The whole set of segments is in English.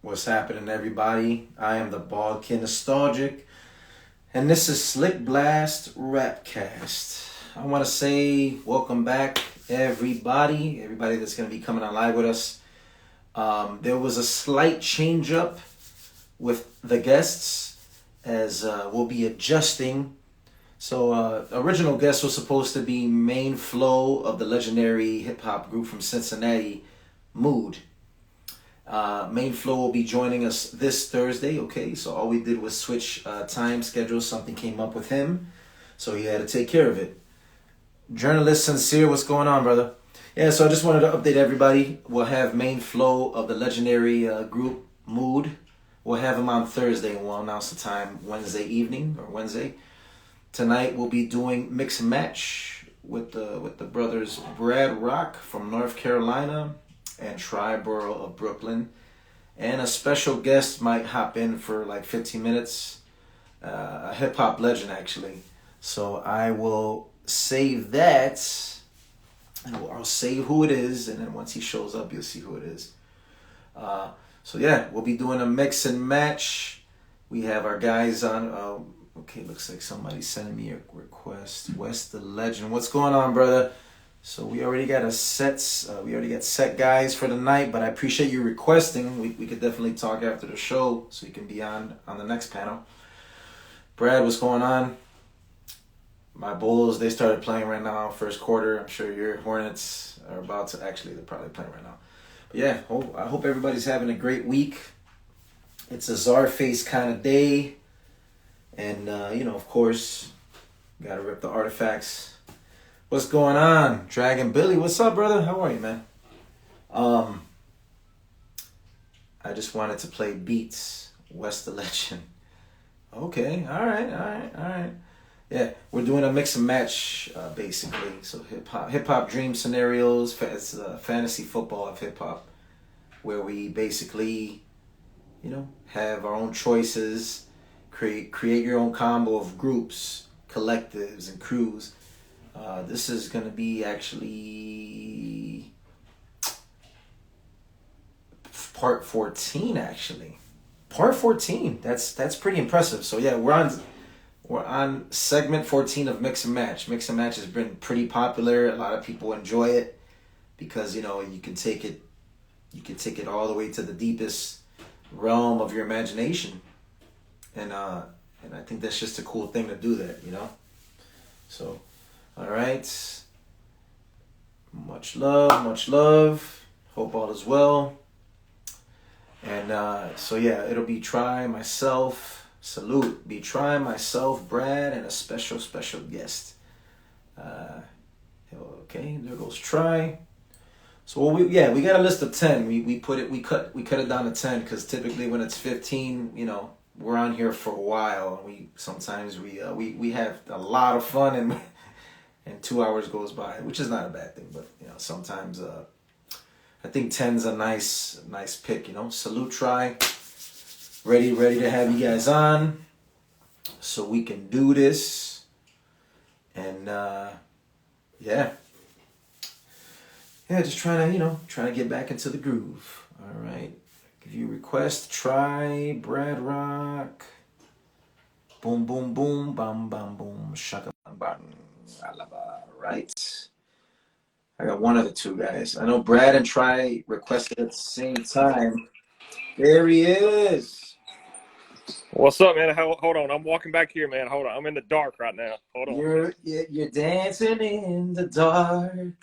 What's happening, everybody? I am the bald kid Nostalgik, and this is SlickBlast RapCast. I want to say welcome back, everybody that's going to be coming on live with us. There was a slight change up with the guests as we'll be adjusting. So, original guest was supposed to be Main Flow of the legendary hip hop group from Cincinnati, Mood. Main Flow will be joining us this Thursday, okay? So all we did was switch time schedule. Something came up with him, so he had to take care of it. Journalist Sincere, what's going on, brother? Yeah, so I just wanted to update everybody. We'll have Main Flow of the legendary group Mood. We'll have him on Thursday, and we'll announce the time Wednesday evening or Wednesday. Tonight we'll be doing Mix and Match with the brothers Brad Rock from North Carolina and Triborough of Brooklyn, and a special guest might hop in for like 15 minutes, a hip-hop legend actually. So I will save that, and I'll save who it is, and then once he shows up you'll see who it is. So yeah, we'll be doing a mix and match. We have our guys on, okay, looks like somebody's sending me a request. West the Legend, what's going on, brother? So we already got set guys for the night, but I appreciate you requesting. We could definitely talk after the show so you can be on the next panel. Brad, what's going on? My Bulls, they started playing right now, first quarter. I'm sure your Hornets are about to, actually they're probably playing right now. But yeah, I hope everybody's having a great week. It's a Czarface kind of day. And, of course, got to rip the artifacts. What's going on? Dragon Billy, what's up, brother? How are you, man? I just wanted to play beats. West the Legend. Okay, all right. Yeah, we're doing a mix and match, basically. So hip hop dream scenarios. It's fantasy football of hip hop, where we basically, have our own choices, create your own combo of groups, collectives, and crews. This is going to be actually part 14, actually. Part 14. That's pretty impressive. So yeah, we're on segment 14 of Mix and Match. Mix and Match has been pretty popular. A lot of people enjoy it because, you can take it all the way to the deepest realm of your imagination. And I think that's just a cool thing to do that, So all right. Much love. Hope all is well. And so yeah, it'll be Try, myself, Salute, be Try, myself, Brad, and a special guest. Okay, there goes Try. So we got a list of 10. We cut it down to 10 because typically when it's 15, we're on here for a while. We sometimes we have a lot of fun and 2 hours goes by, which is not a bad thing, but sometimes I think 10's a nice pick, Salute, Try. Ready to have you guys on so we can do this. And just trying to get back into the groove. All right. Give you a request, Try, Brad Rock. Boom, boom, boom, bam, bam, boom, shaka, bam, bam. Right. I got one of the two guys. I know Brad and Try requested at the same time. There he is. What's up, man? Hold on. I'm walking back here, man. Hold on. I'm in the dark right now. Hold on. You're dancing in the dark.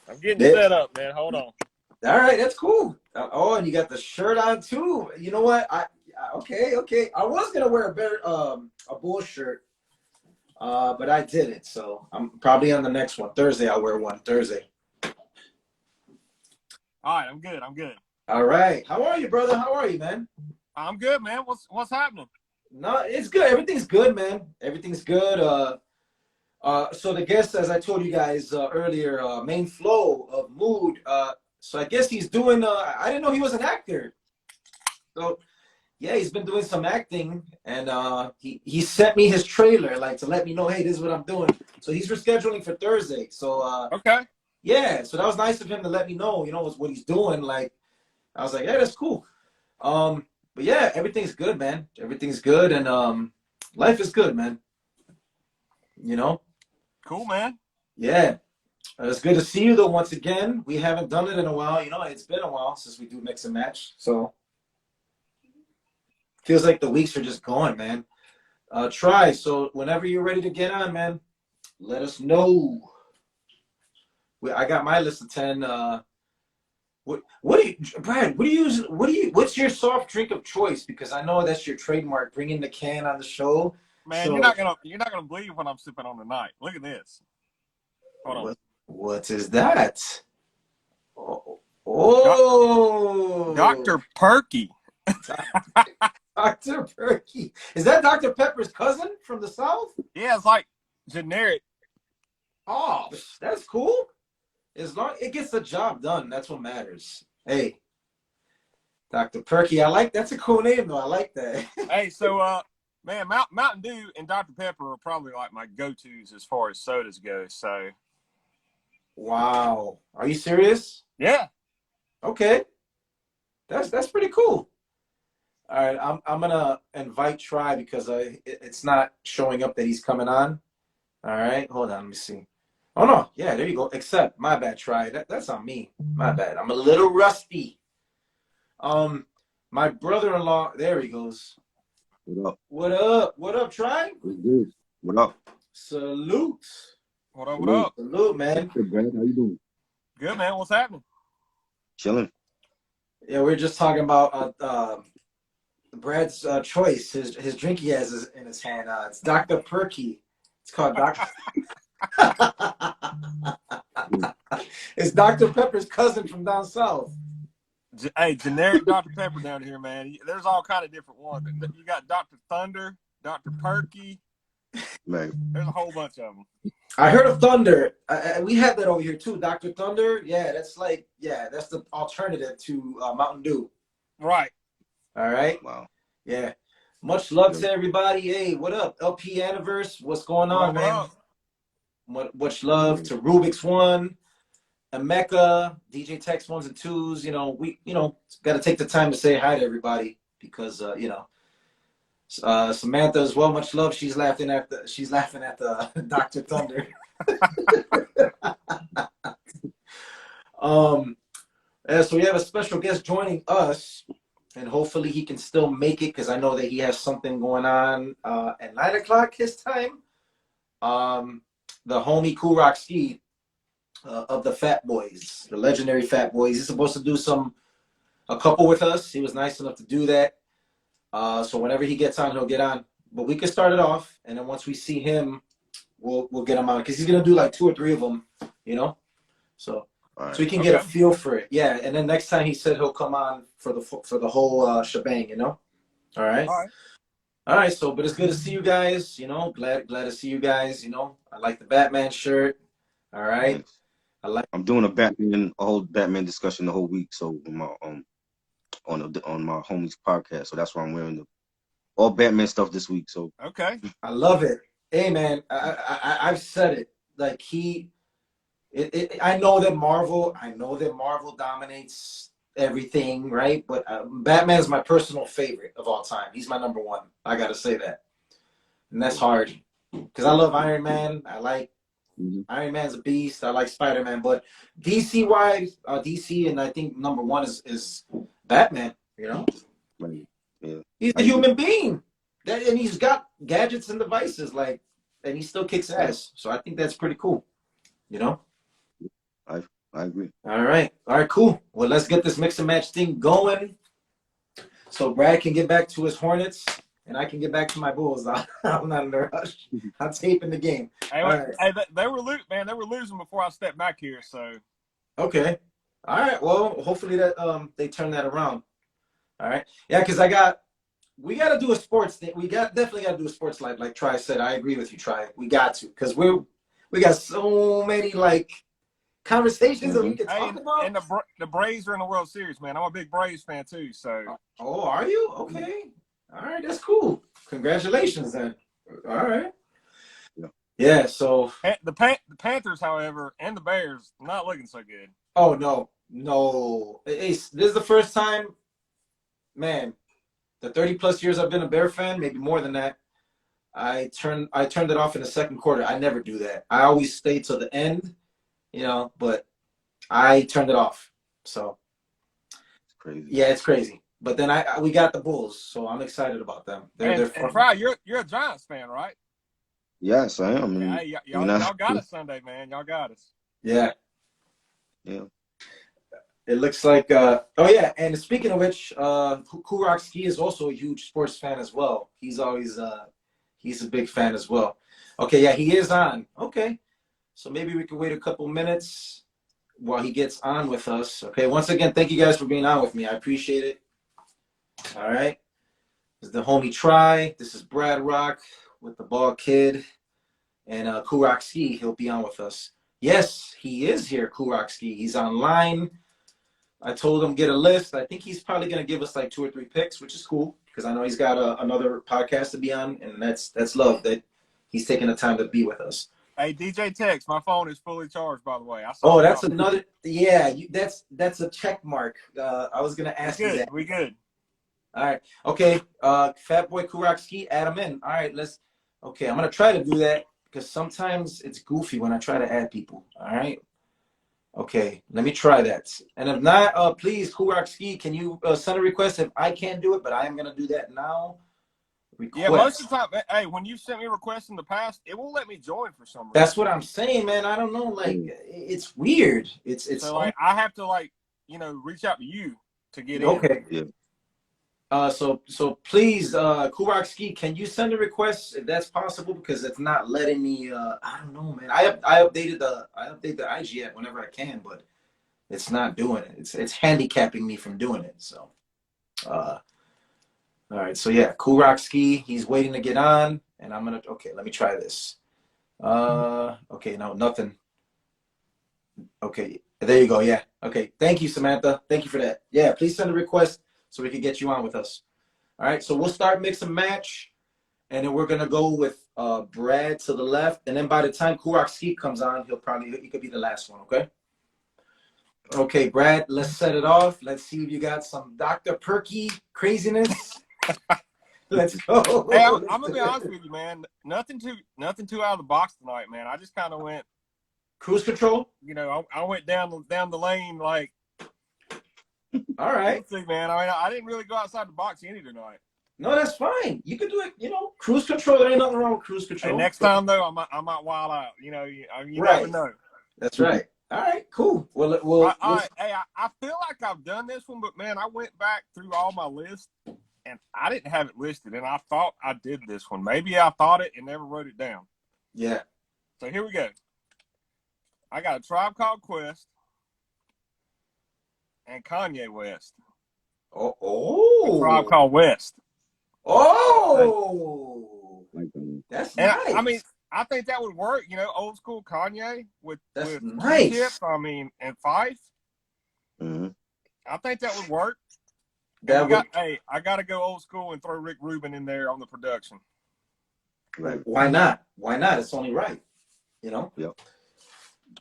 I'm getting set up, man. Hold on. All right, that's cool. Oh, and you got the shirt on too. You know what? Okay. I was gonna wear a Bull shirt, but I didn't. So I'm probably on the next one. Thursday, I'll wear one. Thursday. All right, I'm good. All right. How are you, brother? How are you, man? I'm good, man. What's happening? No, it's good. Everything's good, man. Everything's good. So the guest, as I told you guys earlier, Main Flow of Mood. So I guess he's doing. I didn't know he was an actor. So yeah, he's been doing some acting, and he sent me his trailer, like to let me know, hey, this is what I'm doing. So he's rescheduling for Thursday. So okay. Yeah, so that was nice of him to let me know, what he's doing. Like, I was like, yeah, that's cool. But yeah, everything's good, man. Everything's good, and life is good, man. You know? Cool, man. Yeah. It's good to see you though once again. We haven't done it in a while. It's been a while since we do mix and match. So feels like the weeks are just going, man. Try. So whenever you're ready to get on, man, let us know. I got my list of 10. What do you, Brad? What do you use? What's your soft drink of choice? Because I know that's your trademark, bringing the can on the show. Man, So, you're not gonna believe what I'm sipping on tonight. Look at this. Hold on. What is that? Oh, Dr. Perky. Dr. Perky. Is that Dr. Pepper's cousin from the South? Yeah, it's like generic. Oh, that's cool. As long it gets the job done, that's what matters. Hey, Dr. Perky, that's a cool name though. I like that. Hey, so man, Mountain Dew and Dr. Pepper are probably like my go-tos as far as sodas go. So, wow, are you serious? yeah. Okay, that's pretty cool. All right, I'm gonna invite Try because it's not showing up that he's coming on. All right, hold on, let me see. Oh no, yeah, there you go. Except my bad, Try. That's on me. My bad. I'm a little rusty. My brother-in-law. There he goes. What up? What up? What up, Try? What's good? What up? Salute. What up? What up? Salute, man. Good, Brad. How you doing? Good, man. What's happening? Chilling. Yeah, we are just talking about Brad's choice. His drink he has in his hand. It's Dr. Perky. It's called Dr. It's Dr. Pepper's cousin from down south. Hey, generic Dr. Pepper down here, man. There's all kind of different ones. You got Dr. Thunder, Dr. Perky. Man. There's a whole bunch of them. I heard of Thunder. We had that over here too, Dr. Thunder. Yeah, that's the alternative to Mountain Dew. Right. All right. Wow. Yeah. Much love to everybody. Hey, what up? LP Anniverse. What's going on, man? Much love to Rubik's One, Emeka, DJ Tex 1s and 2s. We got to take the time to say hi to everybody because Samantha as well. Much love. She's laughing at the Dr. Thunder. So we have a special guest joining us, and hopefully he can still make it because I know that he has something going on at 9 o'clock his time. The homie Cool Rock Ski of the Fat Boys, the legendary Fat Boys. He's supposed to do a couple with us. He was nice enough to do that. So whenever he gets on, he'll get on. But we can start it off, and then once we see him, we'll get him on because he's gonna do like 2 or 3 of them, So right. So we can get a feel for it. Yeah, and then next time he said he'll come on for the whole shebang. All right. All right. So, but it's good to see you guys. Glad to see you guys. I like the Batman shirt. All right. I'm doing a whole Batman discussion the whole week. So on my homie's podcast. So that's why I'm wearing all Batman stuff this week. So okay. I love it. Hey man, I've said it. Like I know that Marvel dominates everything, right? But Batman is my personal favorite of all time. He's my number 1. I gotta say that, and that's hard because I love Iron Man. I like Iron Man's a beast. I like Spider-Man, but DC-wise, DC, and I think number 1 is Batman. right. Yeah. He's a human being, and he's got gadgets and devices, and he still kicks ass. So I think that's pretty cool. I agree. All right, cool. Well, let's get this mix and match thing going. So Brad can get back to his Hornets, and I can get back to my Bulls. I'm not in a rush. I'm taping the game. Hey, they were losing before I stepped back here. So okay, all right. Well, hopefully that they turn that around. All right, yeah, because we got to do a sports thing. Definitely got to do a sports live, like Try said. I agree with you, Try. We got to because we got so many conversations that we can talk about. And the Braves are in the World Series, man. I'm a big Braves fan too. So. Oh, are you? Okay. All right, that's cool. Congratulations, then. All right. Yeah. So. The Panthers, however, and the Bears not looking so good. Oh no, no. This is the first time, man. The 30+ years I've been a Bear fan, maybe more than that. I turned it off in the second quarter. I never do that. I always stay till the end, but I turned it off. So It's crazy. yeah, it's crazy. But then we got the Bulls, so I'm excited about them. They're Fry, you're a Giants fan, right? Yes, I am. Yeah, y'all got us Sunday, man. Y'all got us. Yeah. Yeah. It looks like oh yeah, and speaking of which, Kurok Ski is also a huge sports fan as well. He's always he's a big fan as well. Okay, yeah, he is on. Okay. So maybe we can wait a couple minutes while he gets on with us. Okay, once again, thank you guys for being on with me. I appreciate it. All right. This is the homie Try. This is Brad Rock with the Bald Kid. And Kurok Ski, he'll be on with us. Yes, he is here, Kurok Ski. He's online. I told him get a list. I think he's probably going to give us like 2 or 3 picks, which is cool because I know he's got another podcast to be on, and that's love that he's taking the time to be with us. Hey, DJ Tex, my phone is fully charged, by the way. Oh, that's another. Yeah, that's a check mark. I was going to ask you that. We good. All right. Okay. Fat Boy Kurok Ski, add him in. All right. Okay, I'm going to try to do that because sometimes it's goofy when I try to add people. All right. Okay, let me try that. And if not, please, Kurok Ski, can you send a request if I can't do it? But I am going to do that now. Request. Yeah, most of the time, hey, when you sent me requests in the past, it won't let me join for some reason. That's what I'm saying, man. I don't know. Like, it's weird. It's so, like, I have to, like, reach out to you to get in. Okay. Yeah. So please, Kurok Ski, can you send a request if that's possible? Because it's not letting me. I don't know, man. I update the IG app whenever I can, but it's not doing it. It's handicapping me from doing it. So, all right. So yeah, Kurok Ski, he's waiting to get on, and I'm gonna. Okay, let me try this. Okay, no, nothing. Okay, there you go. Yeah. Okay, thank you, Samantha. Thank you for that. Yeah, please send a request so we can get you on with us. All right, so we'll start mix and match, and then we're gonna go with Brad to the left, and then by the time Kurok Ski comes on, he could be the last one. Okay. Okay, Brad, let's set it off. Let's see if you got some Dr. Perky craziness. Let's go. Hey, I'm gonna be honest with you, man. Nothing too out of the box tonight, man. I just kind of went cruise control. I went down the lane like. All right. Let's see, man. I mean, I didn't really go outside the box any tonight. No, that's fine. You can do it. Cruise control. There ain't nothing wrong with cruise control. And next time though, I might wild out. You never know. That's right. All right, cool. All right. Hey, I feel like I've done this one, but man, I went back through all my lists and I didn't have it listed, and I thought I did this one. Maybe I thought it and never wrote it down. Yeah. So here we go. I got a Tribe Called Quest and Kanye West. Oh. A Tribe Called West. Oh. That's and nice. I mean, I think that would work. Old school Kanye with nice. Tip, and Fife. Mm-hmm. I think that would work. Hey, I got to go old school and throw Rick Rubin in there on the production. Right. Why not? Why not? It's only right. Yep.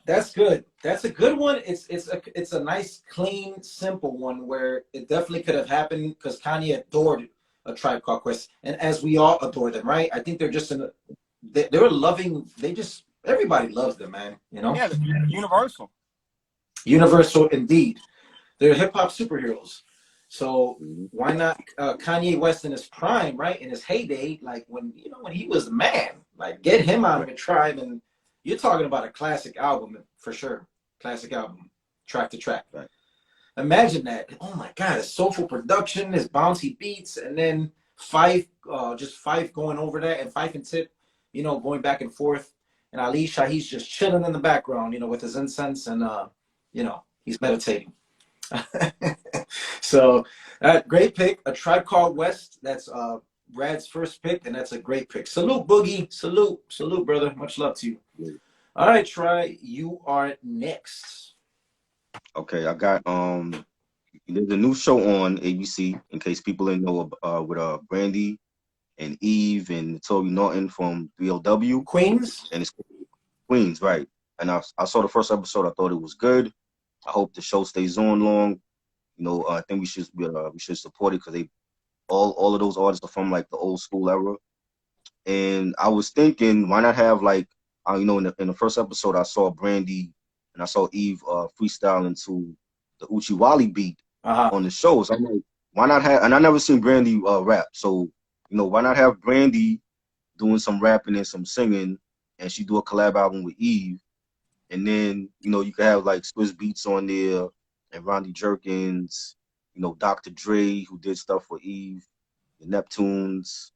That's good. That's a good one. It's a nice, clean, simple one where it definitely could have happened because Kanye adored a Tribe Called Quest, and as we all adore them, right? I think they're just they're loving. Everybody loves them, man. Yeah, universal. Universal indeed. They're hip hop superheroes. So why not Kanye West in his prime, right? In his heyday, like when he was the man, like get him out of the Tribe, and you're talking about a classic album for sure. Classic album, track to track. Right. Imagine that. Oh my God, his soulful production, his bouncy beats, and then Fife going over that, and Fife and Tip, going back and forth. And Ali Shaheed's just chilling in the background, with his incense, and he's meditating. So great pick. A Tribe Called West. That's Brad's first pick, and that's a great pick. Salute, Boogie. Salute, brother. Much love to you. All right, Try. You are next. Okay, I got there's a new show on ABC, in case people didn't know, with Brandy and Eve and Notorious Norton from 3LW. Queens. And it's Queens, right? And I saw the first episode. I thought it was good. I hope the show stays on long. You know, I think we should support it because they all of those artists are from like the old school era. And I was thinking, why not have like, you know, in the first episode, I saw Brandy and I saw Eve freestyling to the Uchi Wally beat on the show. So I'm like, why not have? And I never seen Brandy rap, so you know, why not have Brandy doing some rapping and some singing, and she do a collab album with Eve, and then you know you could have like Swiss Beats on there and Ronnie Jerkins, you know, Dr. Dre who did stuff for Eve, the Neptunes.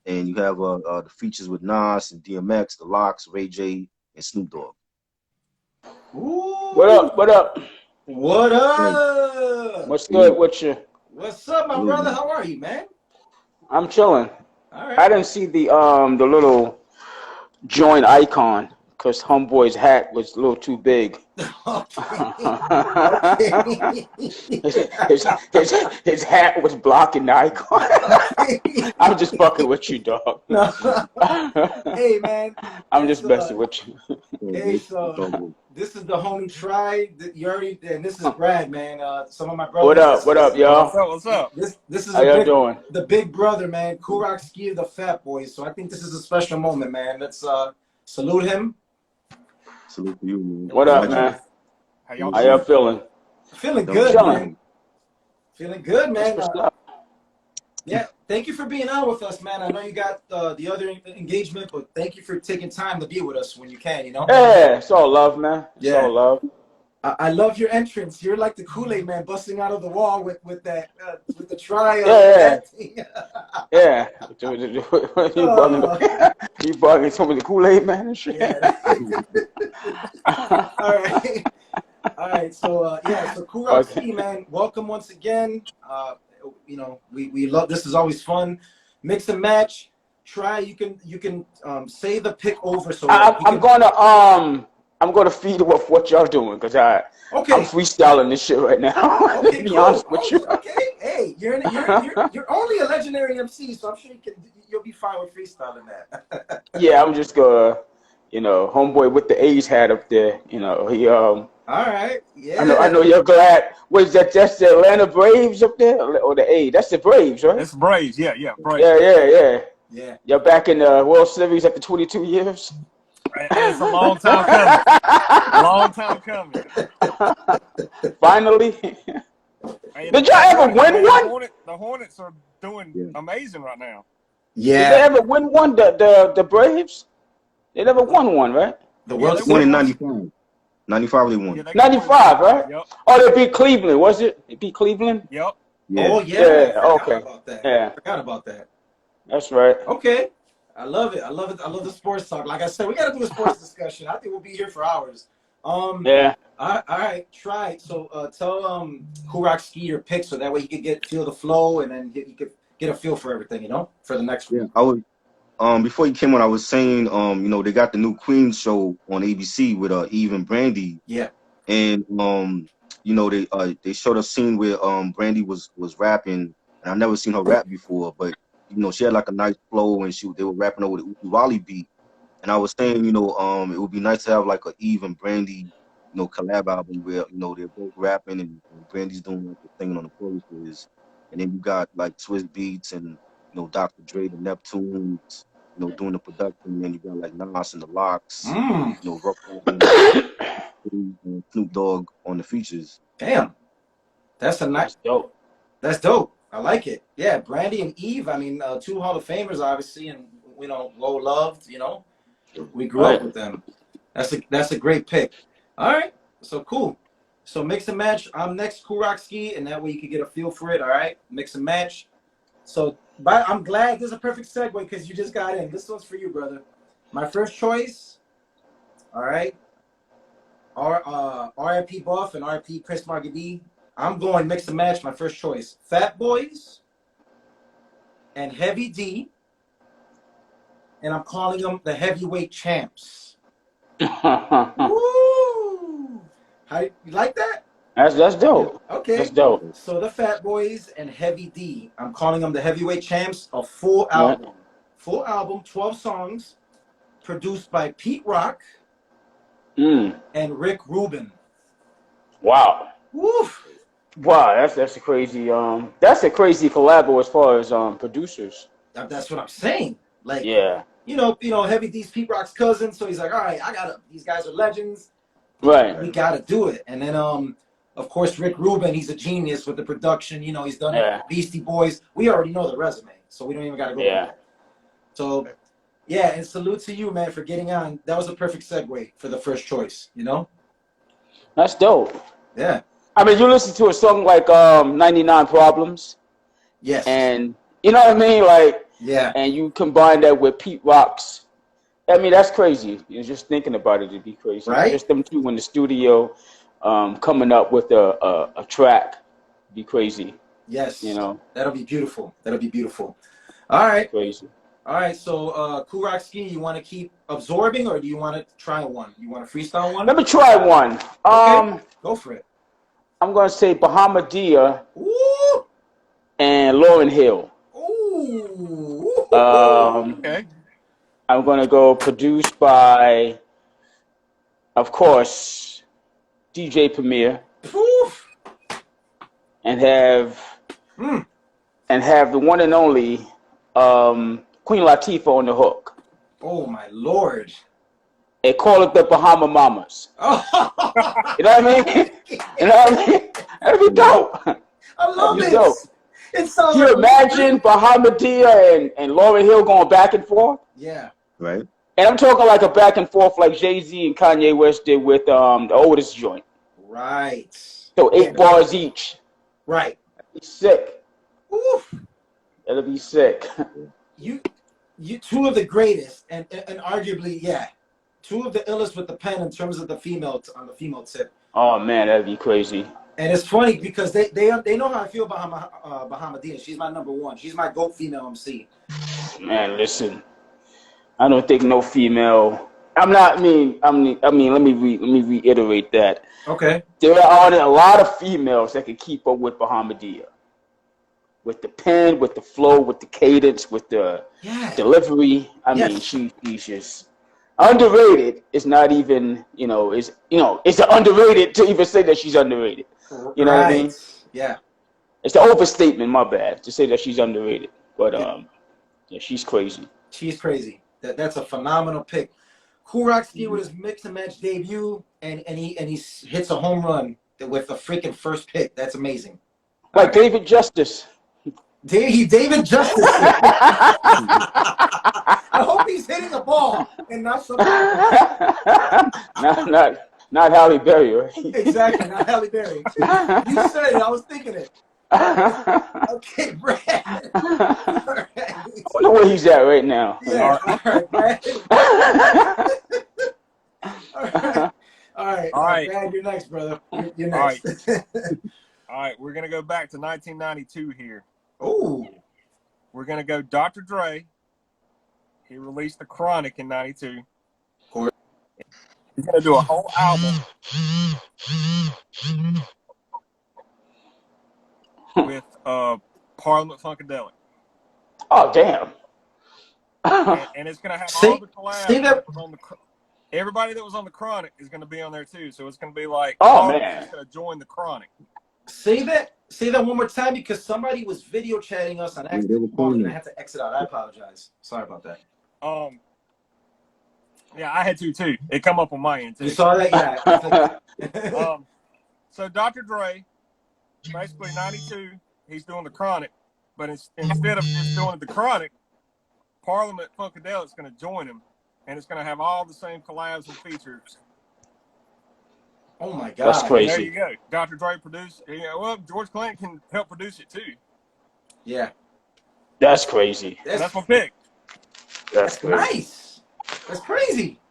And you have the features with Nas and DMX, the Locks, Ray J, and Snoop Dogg. Ooh. What up? What up? What up? What's good with you? What's up, my brother? How are you, man? I'm chilling. All right. I didn't see the little join icon because Homeboy's hat was a little too big. Okay. his hat was blocking the icon. I'm just fucking with you, dog. No. Hey, man. I'm just messing with you. Hey, so this is the homie Try. You already, and this is Brad, man. Some of my brothers. What up? What up, y'all? What's up? This is how y'all doing? The big brother, man. Kurak Ski of the Fat Boys. So I think this is a special moment, man. Let's salute him. Salute to you, man. What up, man? How y'all feeling? Feeling good, man. Feeling good, man. Yeah, thank you for being on with us, man. I know you got the other engagement, but thank you for taking time to be with us when you can, you know? Yeah, it's all love, man. It's all love. I love your entrance. You're like the Kool-Aid man busting out of the wall with that with the try. Yeah. You bugging some of the Kool-Aid man and shit. Yeah. All right. So so Kurak Ski, man, welcome once again. You know, we love this. Is always fun. Mix and match. Try. You can say the pick over. So I'm gonna feed off what y'all doing because I'm freestyling this shit right now. Okay, to be honest with you. Okay, hey, you're only a legendary MC, so I'm sure you'll be fine with freestyling that. Yeah, I'm just gonna, you know, homeboy with the A's hat up there. You know, he All right, yeah. I know you're glad. What is that? That's the Atlanta Braves up there, or the A's? That's the Braves, right? It's Braves, yeah, Braves. Yeah. You're back in the World Series after 22 years. It's a long time coming. Long time coming. Finally. Hey, did y'all ever win one? The Hornets are doing amazing right now. Yeah. Did they ever win one? The Braves? They never won one, right? The World Series won in 95. 95 they won. 95, right? Yep. Oh, they beat Cleveland, was it? They beat Cleveland? Yep. Yeah. Oh yeah. Okay. I forgot about that. That's right. Okay. I love it. I love the sports talk. Like I said, we got to do a sports discussion. I think we'll be here for hours. Yeah. All right. Try. So tell Kurak Ski your pick so that way he could feel the flow and then you could get a feel for everything, you know, for the next one. I would. Before you came on, I was saying, you know, they got the new Queens show on ABC with Eve and Brandy. Yeah. And you know, they showed a scene where Brandy was rapping, and I've never seen her rap before, but you know, she had like a nice flow, and they were rapping over the Uchi Wally beat. And I was saying, you know, it would be nice to have like a Eve and Brandy, you know, collab album where, you know, they're both rapping and Brandy's doing like the thing on the choruses. And then you got like Swiss Beats and, you know, Dr. Dre, the Neptunes, you know, doing the production. And then you got like Nas and the Locks, you know, Rough and Snoop Dogg on the features. Damn. That's dope. That's dope. I like it. Yeah, Brandy and Eve. I mean, two Hall of Famers, obviously, and you know, low loved. You know, we grew up with them. That's a great pick. All right, so cool. So mix and match. I'm next, Kurak Ski, and that way you can get a feel for it. All right, mix and match. So, but I'm glad this is a perfect segue because you just got in. This one's for you, brother. My first choice. All right. R.I.P. Buff and R.I.P. Chris Margadi. I'm going mix and match. My first choice: Fat Boys and Heavy D, and I'm calling them the heavyweight champs. Woo! How you like that? That's dope. Okay, that's dope. So the Fat Boys and Heavy D, I'm calling them the heavyweight champs. A full album. full album, 12 songs, produced by Pete Rock Mm. and Rick Rubin. Wow. Woof. Wow, that's a crazy collabo as far as producers. That's what I'm saying. Like, yeah, you know, Heavy D's Pete Rock's cousin, so he's like, all right, these guys are legends. right. We gotta do it. And then of course Rick Rubin, he's a genius with the production, you know, he's done it. Beastie Boys. We already know the resume, so we don't even gotta go through that. So yeah, and salute to you, man, for getting on. That was a perfect segue for the first choice, you know? That's dope. Yeah. I mean, you listen to a song like 99 Problems. Yes. And you know what I mean? Like, yeah. And you combine that with Pete Rock's. I mean, that's crazy. You're just thinking about it, it'd be crazy. Right. Just them two in the studio coming up with a track. Be crazy. Yes. You know? That'll be beautiful. That'll be beautiful. All right. Crazy. All right, so Kurokski, you want to keep absorbing, or do you want to try one? You want to freestyle one? Let me try one. Okay, go for it. I'm going to say Bahamadia Ooh. and Lauryn Hill. Ooh. Okay. I'm going to go produced by, of course, DJ Premier. Oof. And have the one and only Queen Latifah on the hook. Oh my Lord. They call it the Bahama Mamas. You know what I mean? You know what I mean? That'd be dope. I love it. Dope. It sounds Can you imagine Bahamadia and Lauryn Hill going back and forth? Yeah. Right. And I'm talking like a back and forth like Jay-Z and Kanye West did with the oldest joint. Right. So 8 bars each. Right. That'd be sick. Oof. That'll be sick. You two of the greatest, and arguably, yeah, two of the illest with the pen in terms of the female on the female tip. Oh man, that'd be crazy. And it's funny because they know how I feel about Bahamadia. She's my number one. She's my GOAT female MC. Man, listen, I don't think no female. Let me reiterate that. Okay. There are a lot of females that can keep up with Bahamadia. With the pen, with the flow, with the cadence, with the delivery. I mean, she's just underrated. It's not even, it's underrated to even say that she's underrated. You know what I mean? Yeah. It's the overstatement, my bad, to say that she's underrated. But yeah, she's crazy. She's crazy. That's a phenomenal pick. Kurokski with his mix and match debut, and he hits a home run with a freaking first pick. That's amazing. Like David Justice. David Justice. I hope he's hitting a ball and not something. not Halle Berry, right? Exactly, not Halle Berry. You said it. I was thinking it. Okay, Brad. Right. I wonder where he's at right now. Yeah, all right, Brad. All right, Brad, you're next, brother. You're next. All right, we're gonna go back to 1992 here. Oh, we're gonna go Dr. Dre. He released The Chronic in '92. He's gonna do a whole album with Parliament Funkadelic. Oh damn! and it's gonna have all the collabs. Everybody that was on The Chronic is gonna be on there too. So it's gonna be like, man, gonna join The Chronic. Say that one more time because somebody was video chatting us on accident and I had to exit out. I apologize. Sorry about that. Yeah, I had to too. It come up on my end too. You saw that? Yeah. So Dr. Dre, basically 92, he's doing The Chronic, but instead of just doing The Chronic, Parliament Funkadelic's going to join him, and it's going to have all the same collabs and features. Oh my God! That's crazy. There you go. Dr. Dre produced. Well, George Clinton can help produce it too. Yeah. That's crazy. That's my pick. That's crazy. Nice. That's crazy.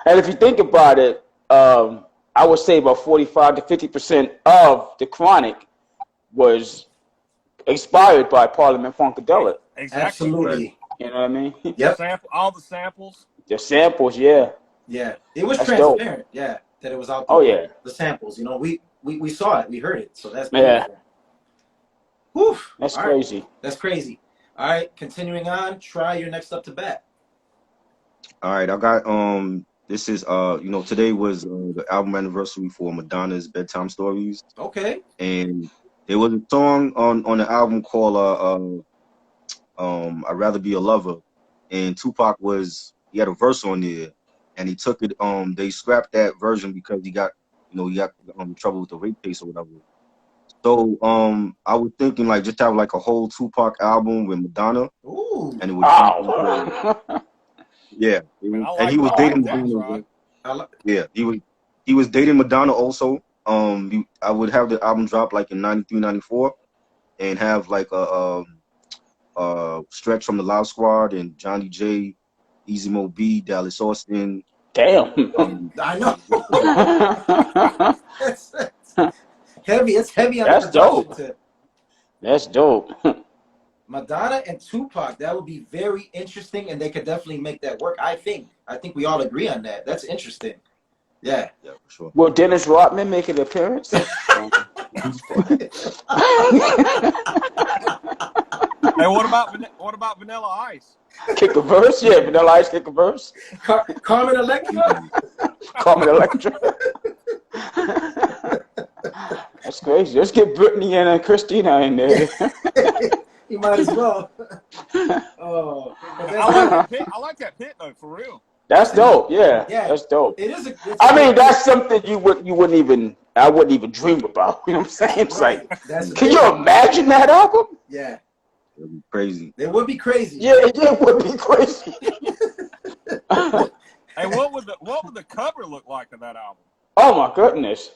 And if you think about it, I would say about 45 to 50% of The Chronic was inspired by Parliament Funkadelic. Exactly. Absolutely. You know what I mean? Yep. All the samples. The samples, yeah. Yeah. It was that's transparent. Dope. Yeah. That it was out there. Oh yeah. The samples. We saw it. We heard it. So that's beautiful. Yeah. Whew. That's all crazy. Right. That's crazy. All right, continuing on. Try your next up to bat. All right, I got this is today was the album anniversary for Madonna's Bedtime Stories. Okay. And there was a song on the album called I'd Rather Be a Lover, and Tupac he had a verse on there, and he took it they scrapped that version because he got trouble with the rape case or whatever. So I was thinking like just have like a whole Tupac album with Madonna. Ooh. And it would yeah. And he was dating Madonna. Yeah, he was dating Madonna also. I would have the album drop like in 93, 94 and have like a stretch from the Loud Squad and Johnny J, Easy Mo B, Dallas Austin. Damn. I know. it's heavy. It's heavy on That's the dope. tip. That's dope. Madonna and Tupac, that would be very interesting, and they could definitely make that work. I think we all agree on that. That's interesting. Yeah. Yeah, for sure. Will Dennis Rodman make an appearance? Hey, what about Vanilla Ice? Kick a verse? Yeah, Vanilla Ice kick a verse. Carmen Electra? Carmen Electra. That's crazy. Let's get Brittany and Christina in there. You might as well. Oh, I like that pit though, for real. That's dope. Yeah, that's dope. It is. I mean, that's something I wouldn't even dream about. You know what I'm saying? It's like, can you imagine that album? Yeah, it would be crazy. It would be crazy. Yeah, it would be crazy. Hey, what would the cover look like of that album? Oh my goodness.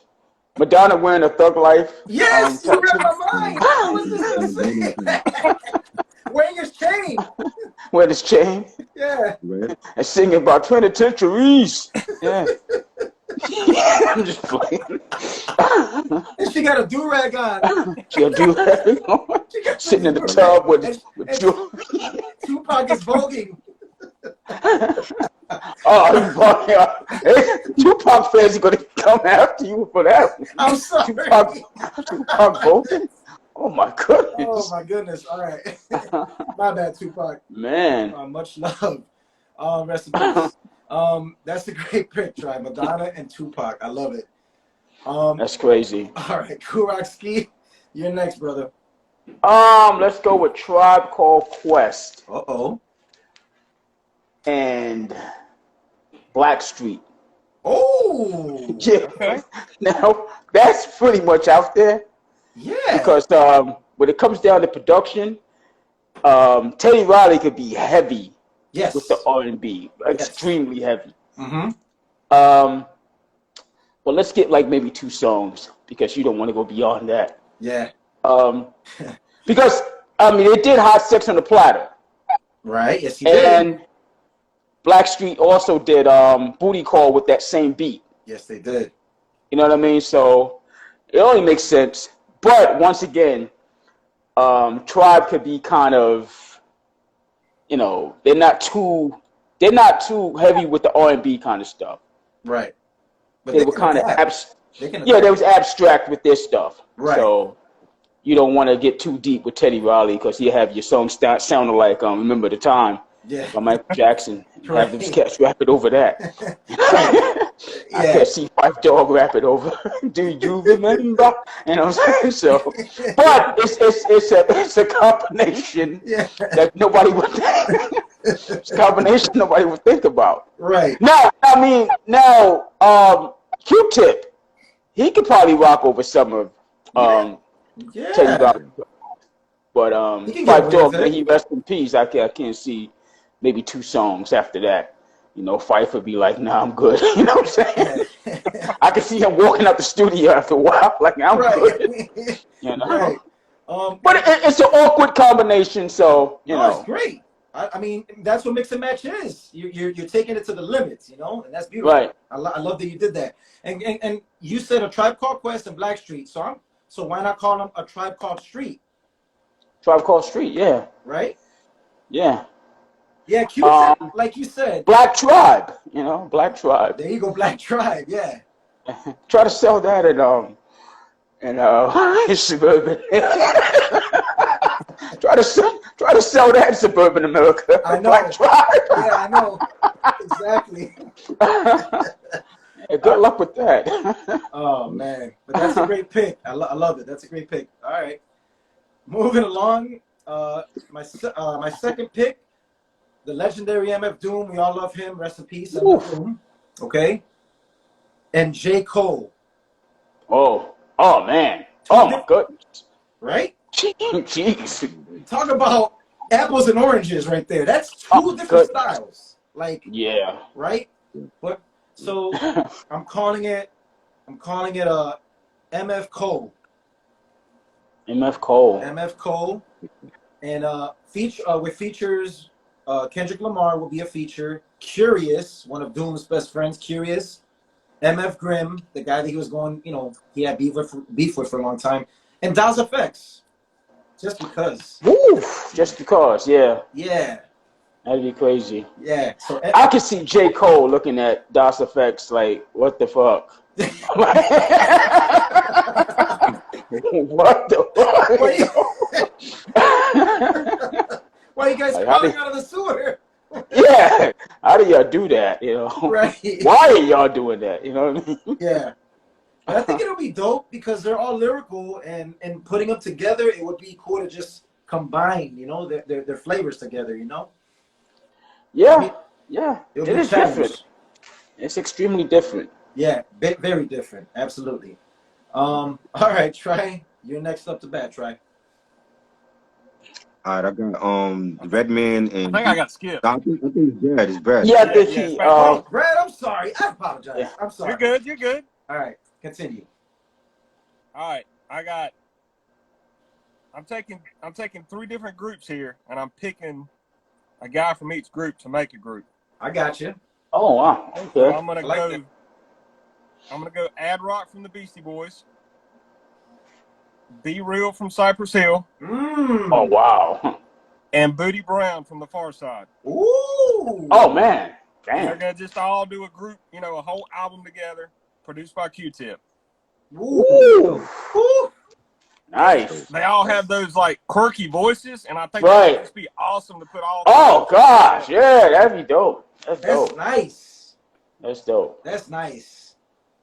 Madonna wearing a Thug Life. Yes, you read my mind. I was just gonna say that. Wearing his chain. Wearing his chain. Yeah. And singing about penitentiaries. Yeah. I'm just playing. And she got a do-rag on. She got a do-rag on. Sitting in the tub with jewelry. Tupac is voguing. Oh, Tupac fans are going to come after you for that. I'm sorry. Tupac voting? Oh my goodness. Oh my goodness. All right. My bad, Tupac. Man. Much love. Rest in peace. That's a great pick, Try. Madonna and Tupac. I love it. That's crazy. All right, Kurok Ski, you're next, brother. Let's go with Tribe Called Quest. Uh-oh. And Blackstreet. Oh. Yeah. Now that's pretty much out there. Yeah. Because when it comes down to production, Teddy Riley could be heavy. Yes. With the R&B, extremely heavy. Mm-hmm. Well, let's get like maybe 2 songs because you don't want to go beyond that. Yeah. Because I mean, they did Hot Sex on the Platter. Right. Yes, he did. And Blackstreet also did Booty Call with that same beat. Yes, they did. You know what I mean? So it only makes sense. But once again, Tribe could be kind of, you know, they're not too heavy with the R&B kind of stuff. Right. But they were kind of they was abstract with their stuff. Right. So you don't want to get too deep with Teddy Riley because you have your song sounding like Remember the Time. Yeah. By Michael Jackson. Right. Have them cats rap it over that. Yeah. I can't see Five Dog rap it over. Do you remember? You know what I'm saying? So, but it's a combination that nobody would think. It's a combination nobody would think about. Right. Now, I mean, Q-Tip, he could probably rock over some of Teddy Riley. But Five Dog, may he rest in peace. I can't see maybe 2 songs after that. You know, Fife would be like, nah, I'm good. You know what I'm saying? I could see him walking out the studio after a while, like, I'm good. You know? Right. But it's an awkward combination, so, you know. It's great. I mean, that's what Mix and Match is. You're taking it to the limits, you know, and that's beautiful. Right. I love that you did that. And you said a Tribe Called Quest and Blackstreet. So why not call them a Tribe Called Street? Tribe Called Street, yeah. Right? Yeah. Yeah, Q-Tip, like you said. Black Tribe, you know, Black Tribe. There you go, Black Tribe, yeah. Try to sell that in suburban. Try to sell that in suburban America. I know. Yeah, I know. Exactly. Yeah, good luck with that. Oh man, but that's a great pick. I love it. That's a great pick. All right, moving along. My second pick, the legendary MF Doom. We all love him. Rest in peace, MF Doom. Okay. And J. Cole. Oh man. My goodness. Right? Jeez. Talk about apples and oranges right there. That's two different styles. Like, yeah. Right? But so I'm calling it MF Cole. MF Cole. MF Cole. And with features, Kendrick Lamar will be a feature. Curious, one of Doom's best friends, Curious. MF Grimm, the guy that he was going, he had beef with for a long time. And Das FX. Just because. Woo! Just because, yeah. Yeah. That'd be crazy. Yeah. So I could see J. Cole looking at Das FX like, what the fuck? What the fuck? Why are you guys crawling out of the sewer? Yeah. How do y'all do that? Right. Why are y'all doing that? You know what I mean? Yeah. But I think it'll be dope because they're all lyrical and putting them together, it would be cool to just combine, their flavors together, Yeah. Yeah. It is different. It's extremely different. Yeah, very different. Absolutely. All right, Try. You're next up to bat, Try. All right, I got Redman and. I think I got skipped. I think it's Brad. Yeah, I think he. Brad, I'm sorry. I apologize. Yeah. I'm sorry. You're good. All right, continue. All right, I'm taking 3 different groups here, and I'm picking a guy from each group to make a group. I got you. Oh wow. Okay. So I'm gonna go Adrock from the Beastie Boys, Be Real from Cypress Hill. Oh wow. And Bootie Brown from the Far Side. Ooh. Oh man. Damn. They're gonna just all do a group, a whole album together, produced by Q-Tip. Ooh. Ooh. Nice. They all have those like quirky voices, and I think it would just be awesome to put all. Oh gosh, yeah, that'd be dope. That's dope. Nice. That's dope. That's nice.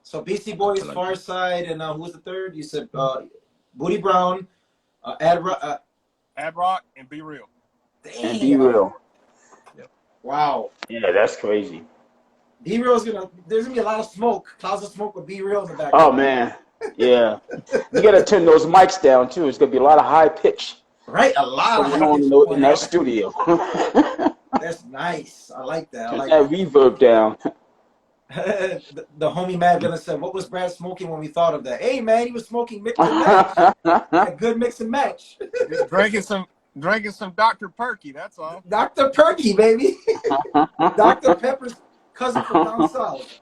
So Beastie Boys, Far Side, and who was the third? You said Bootie Brown, Adrock, and Be Real. Damn. And Be Real. Yep. Wow. Yeah, that's crazy. Be Real's there's gonna be a lot of smoke, clouds of smoke with Be Real in the background. Oh man. Yeah. You gotta turn those mics down too. It's gonna be a lot of high pitch. Right, a lot of high pitch in that studio. That's nice. I like that. Turn that reverb down. the homie Mad Villain said, "What was Brad smoking when we thought of that?" Hey man, he was smoking mix and match. A good mix and match. Just drinking some Dr. Perky. That's all. Dr. Perky, baby. Dr. Pepper's cousin from down south.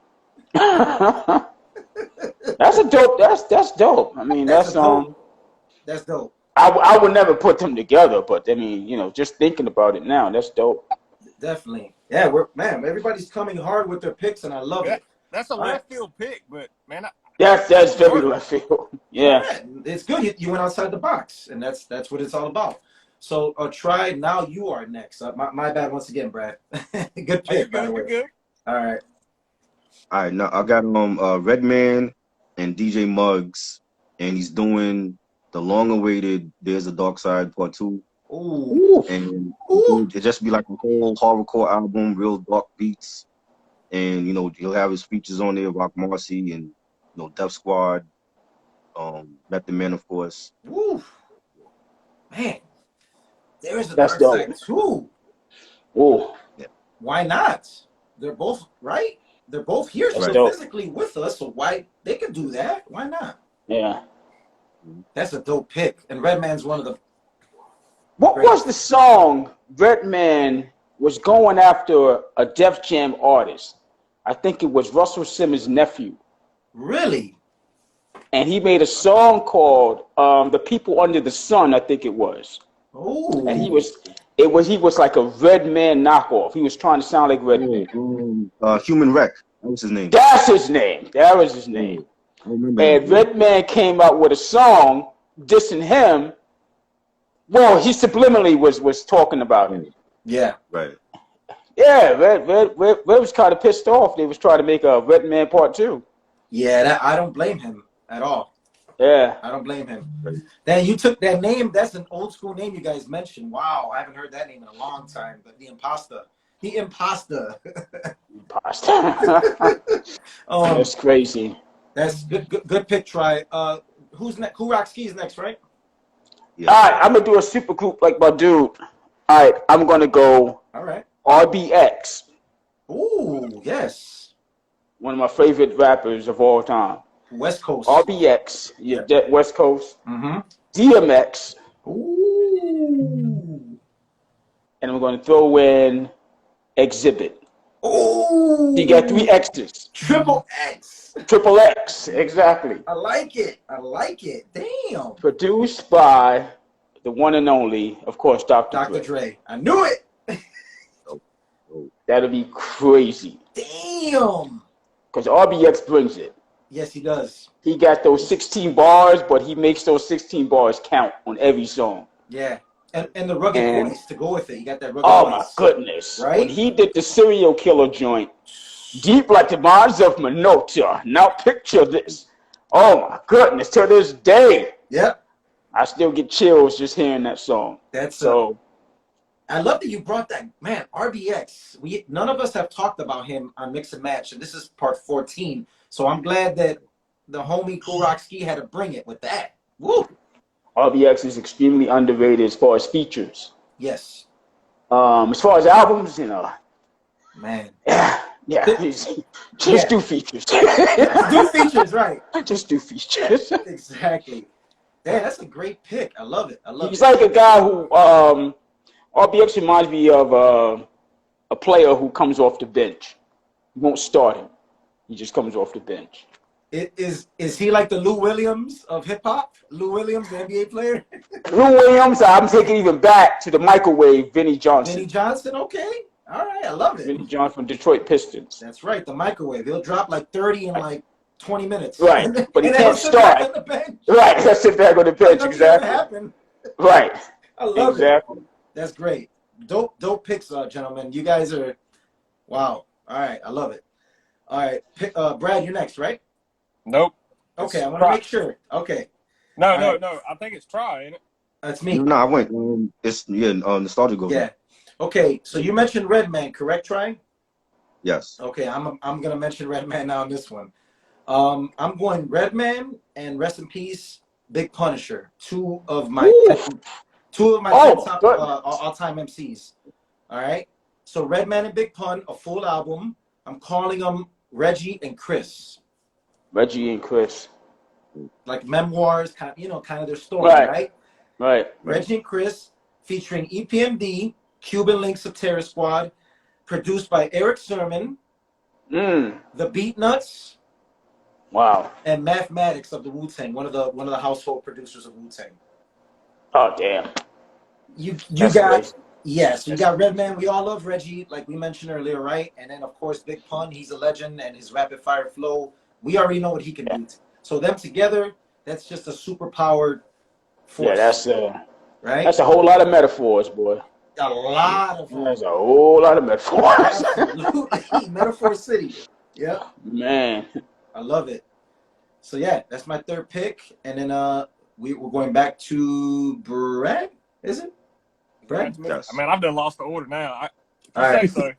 That's a dope. That's dope. I mean, that's dope. I would never put them together, but I mean, just thinking about it now, that's dope. Definitely. Yeah, everybody's coming hard with their picks, and I love it. That's a left field pick, but man, that's very left field. Yeah, it's good. You went outside the box, and that's what it's all about. So, Try. Now you are next. My bad once again, Brad. Good pick. You're good. All right. All right. Now I got Redman and DJ Muggs, and he's doing the long-awaited "There's a Dark Side" Part 2. Ooh. And it just be like a whole horrorcore album, real dark beats, and he'll have his features on there, Rock Marcy and Def Squad, Method Man, of course. Woo. Man, there is a Dark Side too. Ooh. Yeah. Why not? They're both right. They're both here, so they're physically with us. So why they can do that? Why not? Yeah. That's a dope pick. And Redman's one of the. What was the song Redman was going after a Def Jam artist? I think it was Russell Simmons' nephew. Really? And he made a song called "The People Under the Sun." I think it was. Oh. And he was like a Redman knockoff. He was trying to sound like Redman. Human Wreck. That was his name. That's his name. That was his name. And Redman came out with a song dissing him, Well, he subliminally was talking about it. Yeah. Right. Yeah, Red was kind of pissed off. They was trying to make a Redman Part 2. Yeah, I don't blame him at all. Yeah. I don't blame him. Right. Then you took that name. That's an old school name you guys mentioned. Wow, I haven't heard that name in a long time. But the Imposter. The Imposter. That's crazy. That's good pick, Try. Who's next? Who Rock Ski's next, right? Yeah. All right, I'm gonna do a super group like my dude. All right, I'm gonna go. All right. RBX. Ooh, yes. One of my favorite rappers of all time. West Coast. RBX. Yeah, that West Coast. Mm-hmm. DMX. Ooh. And I'm gonna throw in Exhibit. Ooh. You got 3 X's. Triple X. Triple X, exactly. I like it. I like it. Damn. Produced by the one and only, of course, Dr. Dre. I knew it. That'll be crazy. Damn. Because RBX brings it. Yes, he does. He got those 16 bars, but he makes those 16 bars count on every song. Yeah. And the rugged voice to go with it. You got that rugged voice. voice. Oh, my goodness. Right? When he did the serial killer joint, deep like the minds of Minota. Now picture this. Oh, my goodness. To this day. Yep. I still get chills just hearing that song. That's so. I love that you brought that, man. RBX. None of us have talked about him on Mix and Match, and this is part 14. So I'm glad that the homie Kool Rock Ski had to bring it with that. Woo! RBX is extremely underrated as far as features. Yes. As far as albums, you know. Man. Yeah. Just do features. Do features, right? Just do features. Exactly. Damn, that's a great pick. I love it. He's like a guy who RBX reminds me of a player who comes off the bench. You won't start him. He just comes off the bench. Is he like the Lou Williams of hip hop? Lou Williams, the NBA player? Lou Williams, I'm taking even back to the microwave, Vinnie Johnson. Vinnie Johnson, okay. All right, I love it. Vinnie Johnson from Detroit Pistons. That's right, the microwave. He'll drop like 30 in like 20 minutes. Right, but he can't start. Right, he'll sit back on the bench, exactly. Right. I love it. That's great. Dope picks, gentlemen. You guys are, wow. All right, I love it. All right, Brad, you're next, right? Nope. Okay, I want to make sure. Okay. No. I think it's Try, ain't it? That's me. No, I went. It's Nostalgik goes. Yeah. Okay, so you mentioned Redman, correct, Try? Yes. Okay, I'm gonna mention Redman now on this one. I'm going Redman and rest in peace, Big Punisher. Two of my top all-time MCs. All right. So Redman and Big Pun, a full album. I'm calling them Reggie and Chris. Reggie and Chris. Like memoirs, kind of their story, right? Right. Reggie and Chris, featuring EPMD, Cuban Links of Terror Squad, produced by Erik Sermon, the Beatnuts, wow, and Mathematics of the Wu-Tang, one of the household producers of Wu-Tang. Oh damn. You got yes, you got Redman. We all love Reggie, like we mentioned earlier, right? And then of course Big Pun, he's a legend, and his rapid fire flow. We already know what he can do. So them together, that's just a super powered force. Yeah, that's right. That's a whole lot of metaphors, boy. A lot of them. There's a whole lot of metaphors. Absolutely, Metaphor City. Yeah. Man, I love it. So yeah, that's my third pick, and then we're going back to Brad. Is it Brad? Yes. I mean, I've done lost the order now. All right. So.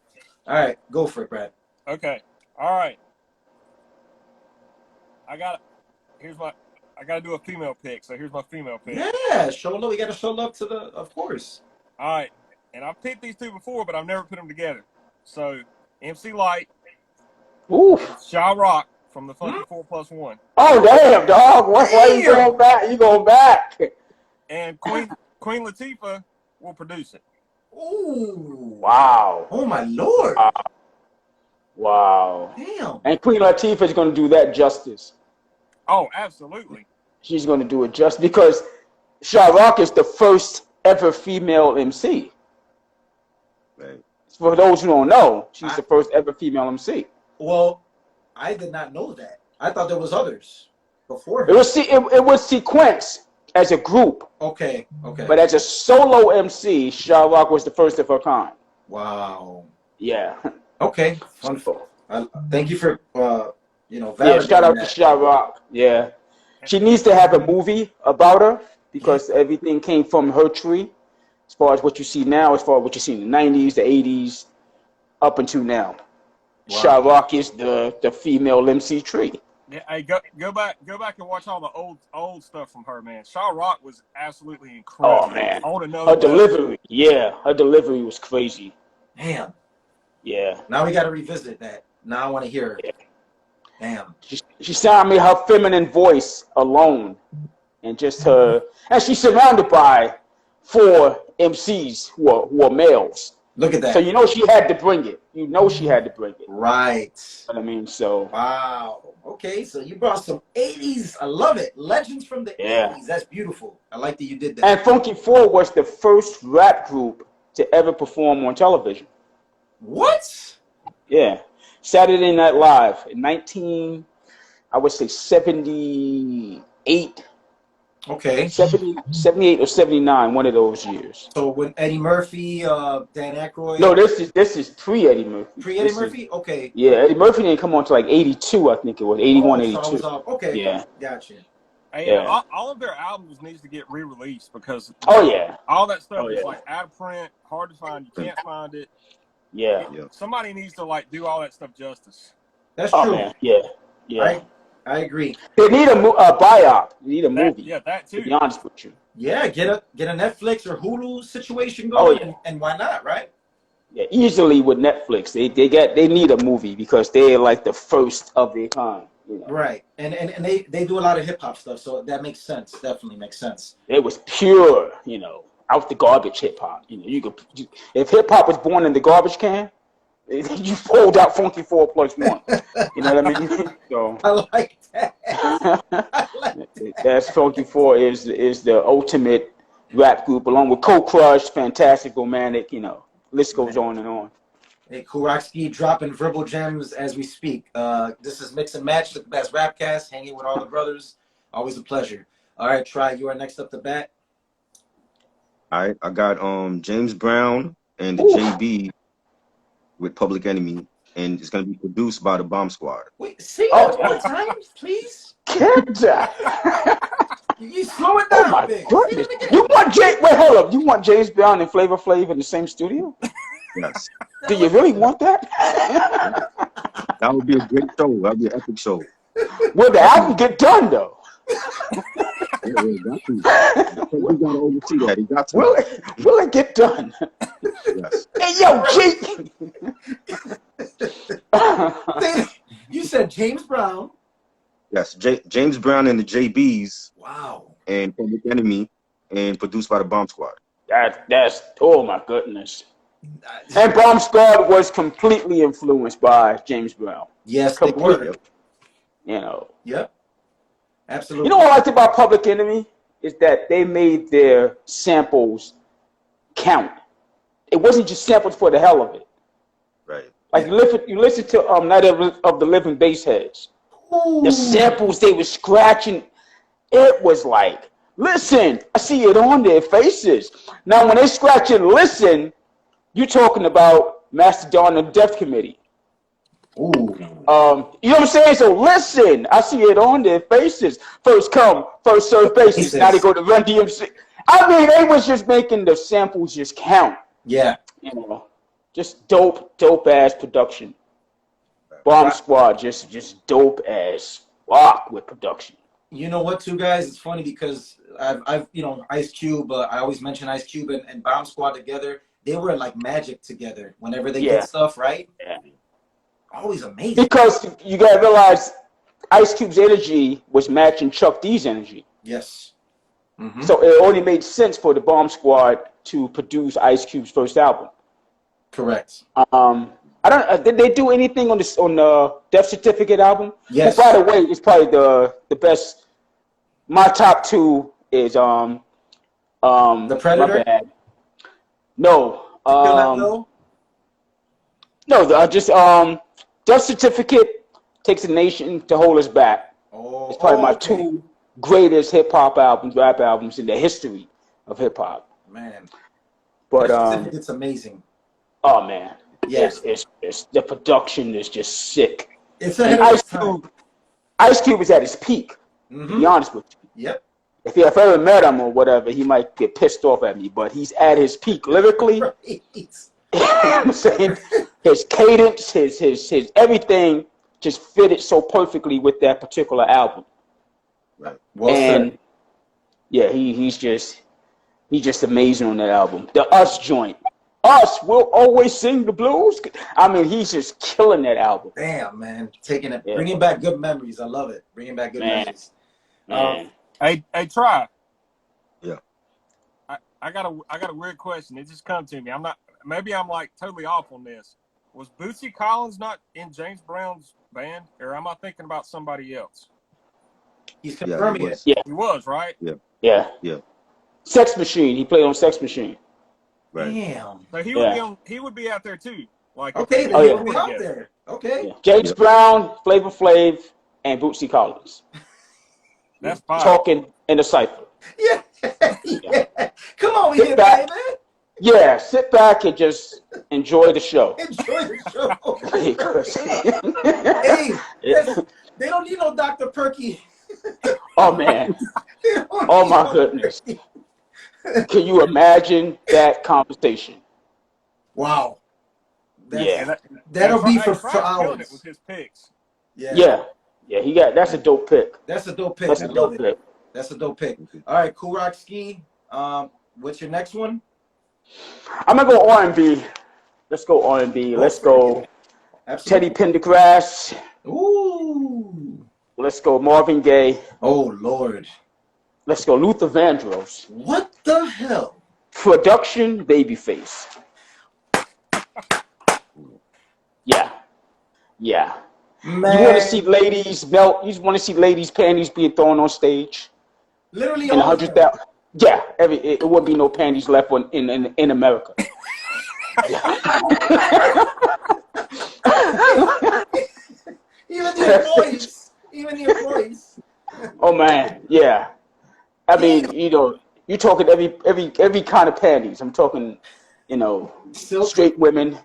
All right, go for it, Brad. Okay. All right. I gotta do a female pick. So here's my female pick. Yeah, show love. We gotta show love to of course. All right. And I've picked these two before, but I've never put them together. So MC Light, Sha Rock from the Funky 4+1. Oh damn, dog! Why you going back? You going back? And Queen Latifah will produce it. Ooh! Wow! Oh my lord! Wow! Damn! And Queen Latifah is going to do that justice. Oh, absolutely. She's going to do it just because Sha Rock is the first ever female MC. Right. For those who don't know, she's the first ever female MC. Well, I did not know that. I thought there was others before her. It was sequence as a group. Okay. But as a solo MC, Sha-Rock was the first of her kind. Wow. Yeah. Okay. Fun. Thank you for validating Yeah, shout out that. to Sha-Rock. Yeah. She needs to have a movie about her because everything came from her tree. As far as what you see now, as far as what you see in the 90s, the 80s, up until now. Wow. Sha-Rock is the female MC tree. Yeah, hey, go back and watch all the old stuff from her, man. Sha-Rock was absolutely incredible. Oh man, her delivery, her delivery was crazy. Damn. Yeah. Now we got to revisit that. Now I want to hear her. Yeah. Damn. She sounded me her feminine voice alone, and just her, and she's surrounded by 4 MCs who are males. Look at that. So she had to bring it. She had to bring it. Right. You know what I mean, so. Wow. Okay, so you brought some 80s. I love it. Legends from the 80s. That's beautiful. I like that you did that. And Funky 4 was the first rap group to ever perform on television. What? Yeah. Saturday Night Live in 78. Okay. 78 or 79, one of those years. So when Eddie Murphy, Dan Aykroyd. No, this is pre-Eddie Murphy. Pre-Eddie Murphy? Okay. Yeah, Eddie Murphy didn't come on to like 82, I think it was. 81, 82. So okay. Yeah. Gotcha. Hey, yeah. All of their albums needs to get re-released because all that stuff is like out of print, hard to find. You can't find it. Yeah. Somebody needs to like do all that stuff justice. That's true. Man. Yeah. I agree. They need a biop. They need a movie. Yeah, that too. To be honest with you. Yeah, get a Netflix or Hulu situation going, and why not, right? Yeah, easily with Netflix, they need a movie because they're like the first of their kind. Right, and they do a lot of hip hop stuff, so that makes sense. Definitely makes sense. It was pure, out the garbage hip hop. If hip hop was born in the garbage can, you fold out Funky 4 plus 1. You know what I mean? So I like that. That's Funky 4 is the ultimate rap group, along with Cold Crush, Fantastic Romantic. List goes on and on. Hey, Kurakski dropping verbal gems as we speak. This is Mix and Match, the best rapcast, hanging with all the brothers. Always a pleasure. All right, Try, you are next up to bat. All right, I got James Brown and the Jbeez with Public Enemy, and it's gonna be produced by the Bomb Squad. Wait, say that one time, please. You slow it down. Oh my goodness! You want Wait, hold up. You want James Brown and Flavor Flav in the same studio? Yes. Do you really want that? That would be a great show. That would be an epic show. Will the album get done though? We gotta oversee that. He got to. Will it get done? Yes. Hey, yo, G. You said James Brown. Yes, James Brown and the Jbeez. Wow. And Public Enemy, and produced by the Bomb Squad. That's oh my goodness. And Bomb Squad was completely influenced by James Brown. Yes, they were. Yep. Absolutely. What I liked about Public Enemy is that they made their samples count. It wasn't just samples for the hell of it. Right. Like you listen to Night of the Living Bassheads. Ooh. The samples they were scratching, it was like, listen, I see it on their faces. Now when they scratch and listen, you're talking about Mastodon and Death Committee. Ooh. You know what I'm saying? So listen, I see it on their faces. First come, first serve basis. Now they go to Run DMC. I mean, they was just making the samples just count. Yeah. Just dope ass production. Bomb Squad just dope as fuck with production. You know what, too, guys? It's funny because I've Ice Cube. I always mention Ice Cube and Bomb Squad together. They were like magic together. Whenever they did stuff, right? Yeah. Always amazing. Because you gotta realize, Ice Cube's energy was matching Chuck D's energy. Yes. Mm-hmm. So it only made sense for the Bomb Squad to produce Ice Cube's first album. Correct. I don't. Did they do anything on the Death Certificate album? Yes. Who, by the way, it's probably the best. My top 2 is The Predator. My bad. No. Death Certificate, Takes a Nation to Hold Us Back. Oh, it's probably my 2 greatest hip hop albums, rap albums in the history of hip hop. Man, but it's amazing. Oh man, yes, it's the production is just sick. It's Ice Cube. Ice Cube is at his peak. To be honest with you. Yep. If I've ever met him or whatever, he might get pissed off at me, but he's at his peak lyrically. Right. You know what I'm saying? His cadence, his everything just fitted so perfectly with that particular album. Right. Well said. Yeah, he's just amazing on that album. The Us joint. Us will always sing the blues. I mean, he's just killing that album. Damn, man, bringing back good memories. I love it. Bringing back good memories. Hey, try. Yeah. I got a weird question. It just come to me. Maybe I'm like totally off on this. Was Bootsy Collins not in James Brown's band, or am I thinking about somebody else? He's confirming it. Yeah, he was, right? Yeah. Sex Machine. He played on Sex Machine. Right. Damn. So he would be out there too. Like okay, then he'll be out there. Okay. Yeah. James Brown, Flavor Flav, and Bootsy Collins. That's fine. Talking in a cipher. Yeah. Come on here, baby. Yeah, sit back and just enjoy the show. Enjoy the show. Hey, they don't need no Dr. Perky. Oh man. Oh my goodness. Can you imagine that conversation? Wow. That'll be for hours. It with his picks. Yeah, he got. That's a dope pick. That's a dope pick. That's a dope pick. That's a dope pick. All right, Cool Rock Ski. What's your next one? I'm gonna go R&B. Let's go R&B. Let's go Teddy Pendergrass. Ooh. Let's go Marvin Gaye. Oh Lord. Let's go Luther Vandross. What the hell? Production Babyface. Yeah. Man. You want to see ladies melt? You want to see ladies' panties being thrown on stage? Literally, in 100,000. Yeah, it wouldn't be no panties left in America. Even your voice. Oh man, yeah. I mean, you're talking every kind of panties. I'm talking, straight women,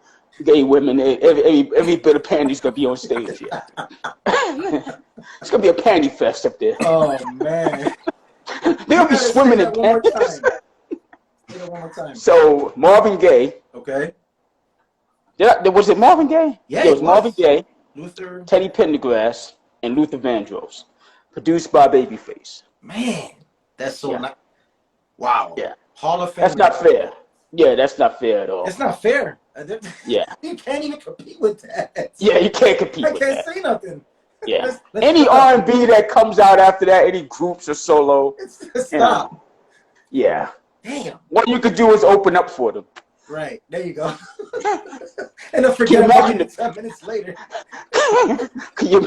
gay women, every bit of panties gonna be on stage. Yeah. It's gonna be a panty fest up there. Oh man. They'll be swimming in panties. So Marvin Gaye. Okay. Yeah, was it Marvin Gaye? Yeah, it was Marvin Gaye, Luther, Teddy Pendergrass, and Luther Vandross. Produced by Babyface. Man, that's so nice. Wow. Yeah. Hall of Fame. That's not fair. Yeah, that's not fair at all. It's not fair. Yeah. You can't even compete with that. Yeah, you can't compete with that. I can't say nothing. Yeah. Any R&B that comes out after that, any groups or solo. Stop. Yeah. Damn. What you could do is open up for them. Right. There you go. And they'll forget about it 10 minutes later. Can you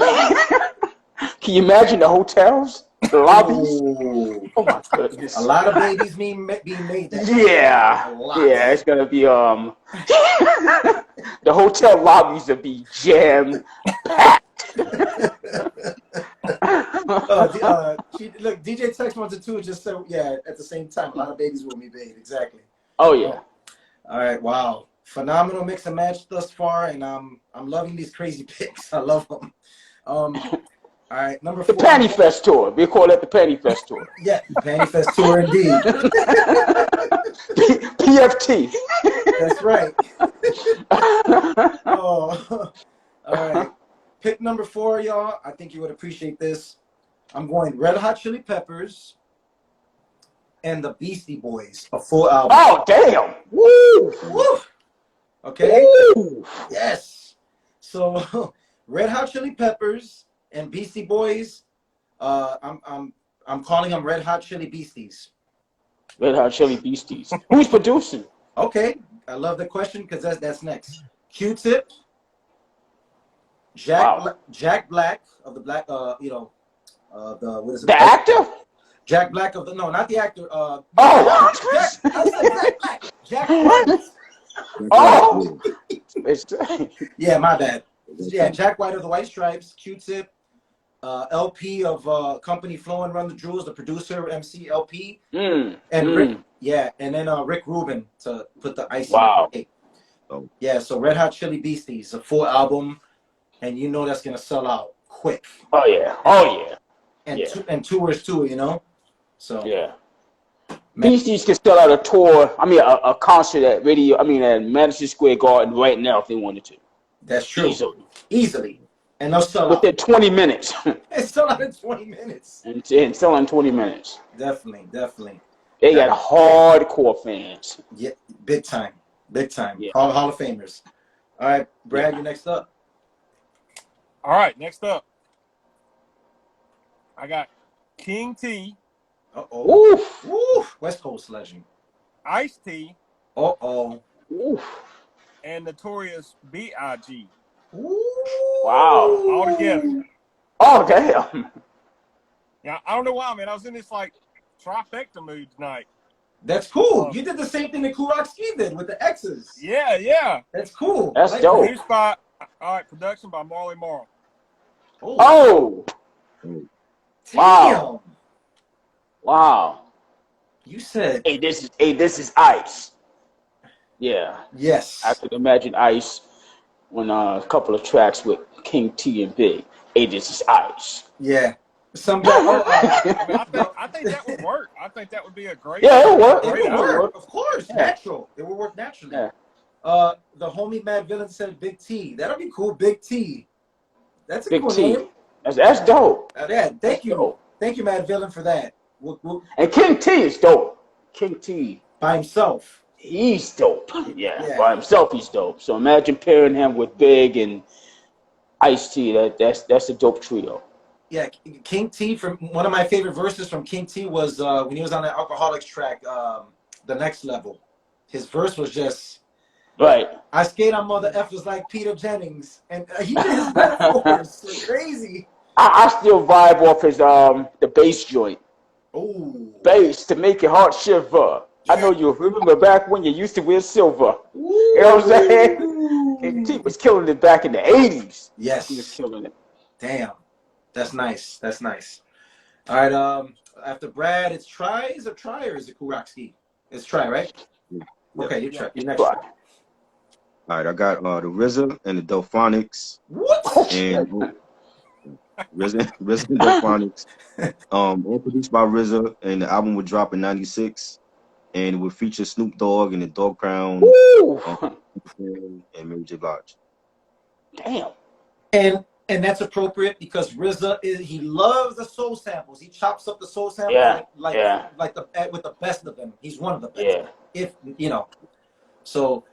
imagine the hotels? The lobbies? Ooh. Oh my goodness. A lot of babies being made that. Yeah, it's gonna be the hotel lobbies will be jam packed. Look, DJ Tex 122 just said, at the same time, a lot of babies will be made. Exactly. Oh yeah. All right, wow. Phenomenal mix and match thus far, and I'm loving these crazy picks. I love them. All right, number 4. The Panty Fest tour. We call it the Panty Fest tour. Yeah, the Panty Fest tour indeed. PFT. That's right. Oh, all right. Pick number 4, y'all. I think you would appreciate this. I'm going Red Hot Chili Peppers and the Beastie Boys, a full album. Oh, damn. Woo. Woo. Okay. Woo. Yes. So, Red Hot Chili Peppers and Beastie Boys, I'm calling them Red Hot Chili Beasties. Red Hot Chili Beasties. Who's producing? Okay, I love the question because that's next. Q-Tip, Jack Black of the Black, what is it? The actor? Jack Black of the not the actor. Jack White. Oh. Yeah, my bad. Yeah, Jack White of the White Stripes, Q-Tip, LP of Company Flow and Run the Jewels, the producer, MC LP. Mm. And Rick, and then Rick Rubin to put the icing. Wow. Oh. Yeah, so Red Hot Chili Beasties, a full album, and you know that's gonna sell out quick. Oh yeah. Oh yeah. And tours too, you know. So yeah. Beasties can sell out a tour. I mean, a concert at at Madison Square Garden right now if they wanted to. That's true. Easily. And they'll sell within 20 minutes. It's sell out in 20 minutes. And sell in 20 minutes. Definitely. They got hardcore fans. Yeah, big time. Yeah. Hall of Famers. All right, Brad, you next up. All right, next up. I got King T. Uh-oh. Oof. West Coast legend. Ice-T. Uh-oh. Oof. And Notorious B.I.G. Wow. All together. Oh, damn. Yeah, I don't know why, man. I was in this, like, trifecta mood tonight. That's cool. You did the same thing that Pete Rock did with the X's. Yeah. That's cool. That's dope. Produced by, production by Marley Marl. Oh. Damn. Wow. You said. Hey, this is Ice. Yeah. Yes. I could imagine Ice on a couple of tracks with King T and Big. Hey, this is Ice. Yeah. I think that would work. I think that would be a great. Yeah, it would work. It would work. Of course. Yeah. Natural. It would work naturally. Yeah. The homie Mad Villain said Big T. That'll be cool. Big T. That's a Big cool T. name. That's dope. Thank you. Thank you, Mad Villain, for that. And King T is dope. King T. By himself. He's dope. Yeah. By himself, he's dope. So imagine pairing him with Big and Ice-T. That's a dope trio. Yeah, King T, from one of my favorite verses from King T was when he was on the Alcoholics track, The Next Level. His verse was just right. I skate on mother effers like Peter Jennings, and he did his metaphors so crazy. I still vibe off his the bass joint. Oh, bass to make your heart shiver. Yeah. I know you remember back when you used to wear silver. Ooh. You know what I'm saying? King T was killing it back in the 80s. Yes, he was killing it. Damn. That's nice. All right. After Brad, it's tries or try, or is it Kurakski? It's try, right? Yeah. Okay, you try. You next. Try. All right, I got the RZA and the Delfonics. What? And RZA and Delfonics. All produced by RZA, and the album would drop in '96, and it would feature Snoop Dogg and the Dog Pound, and Mary J. Blige. Damn. And that's appropriate because RZA he loves the soul samples. He chops up the soul samples with the best of them. He's one of the best. Yeah. If you know. So.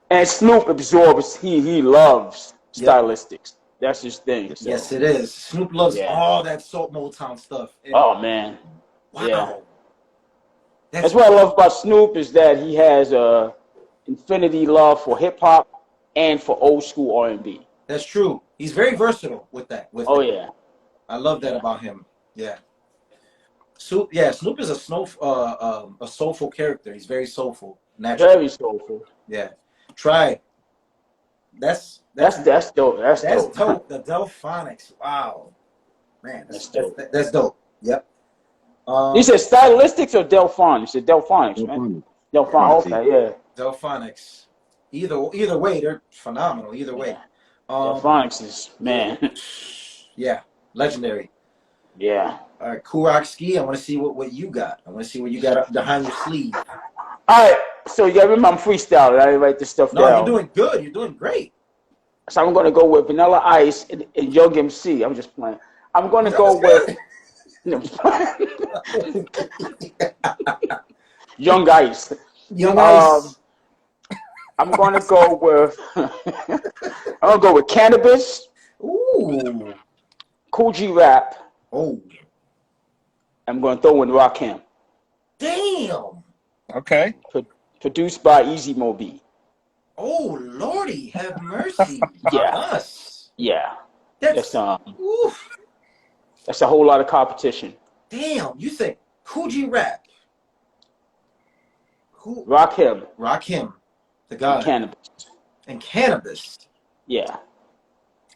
And Snoop absorbs. He loves stylistics. That's his thing. So. Yes, it is. Snoop loves all that soul Motown stuff. Oh man. Wow. Yeah. That's what I love about Snoop is that he has a infinity love for hip hop and for old school R&B. That's true. He's very versatile with that. Yeah. I love that about him. Yeah. Snoop is a soulful character. He's very soulful. Naturally. Very soulful. Yeah. Try. That's dope. That's dope. The Delfonics. Wow. Man, that's dope. Yep. You said stylistics or Delfonics? You said Delfonics, man. Delfonics. Okay, yeah. Delfonics. Either way, they're phenomenal. Either way. Delfonics is, man. Yeah, legendary. Yeah. All right, Kurakski, I want to see what you got. I want to see what you got behind your sleeve. All right, so you remember I'm freestyling. I write this stuff down. No, you're doing good. You're doing great. So I'm going to go with Vanilla Ice and Young MC. I'm just playing. I'm going to go with Young Ice. Young Ice. I'm gonna go with Cannabis. Ooh. Cool G Rap. Oh. I'm gonna throw in Rakim. Damn. Okay. Produced by Easy Moby. Oh Lordy, have mercy. Yeah. Us. Yeah. That's a whole lot of competition. Damn. You said Cool G Rap. Rakim. The guy. And Cannabis. And Cannabis. Yeah.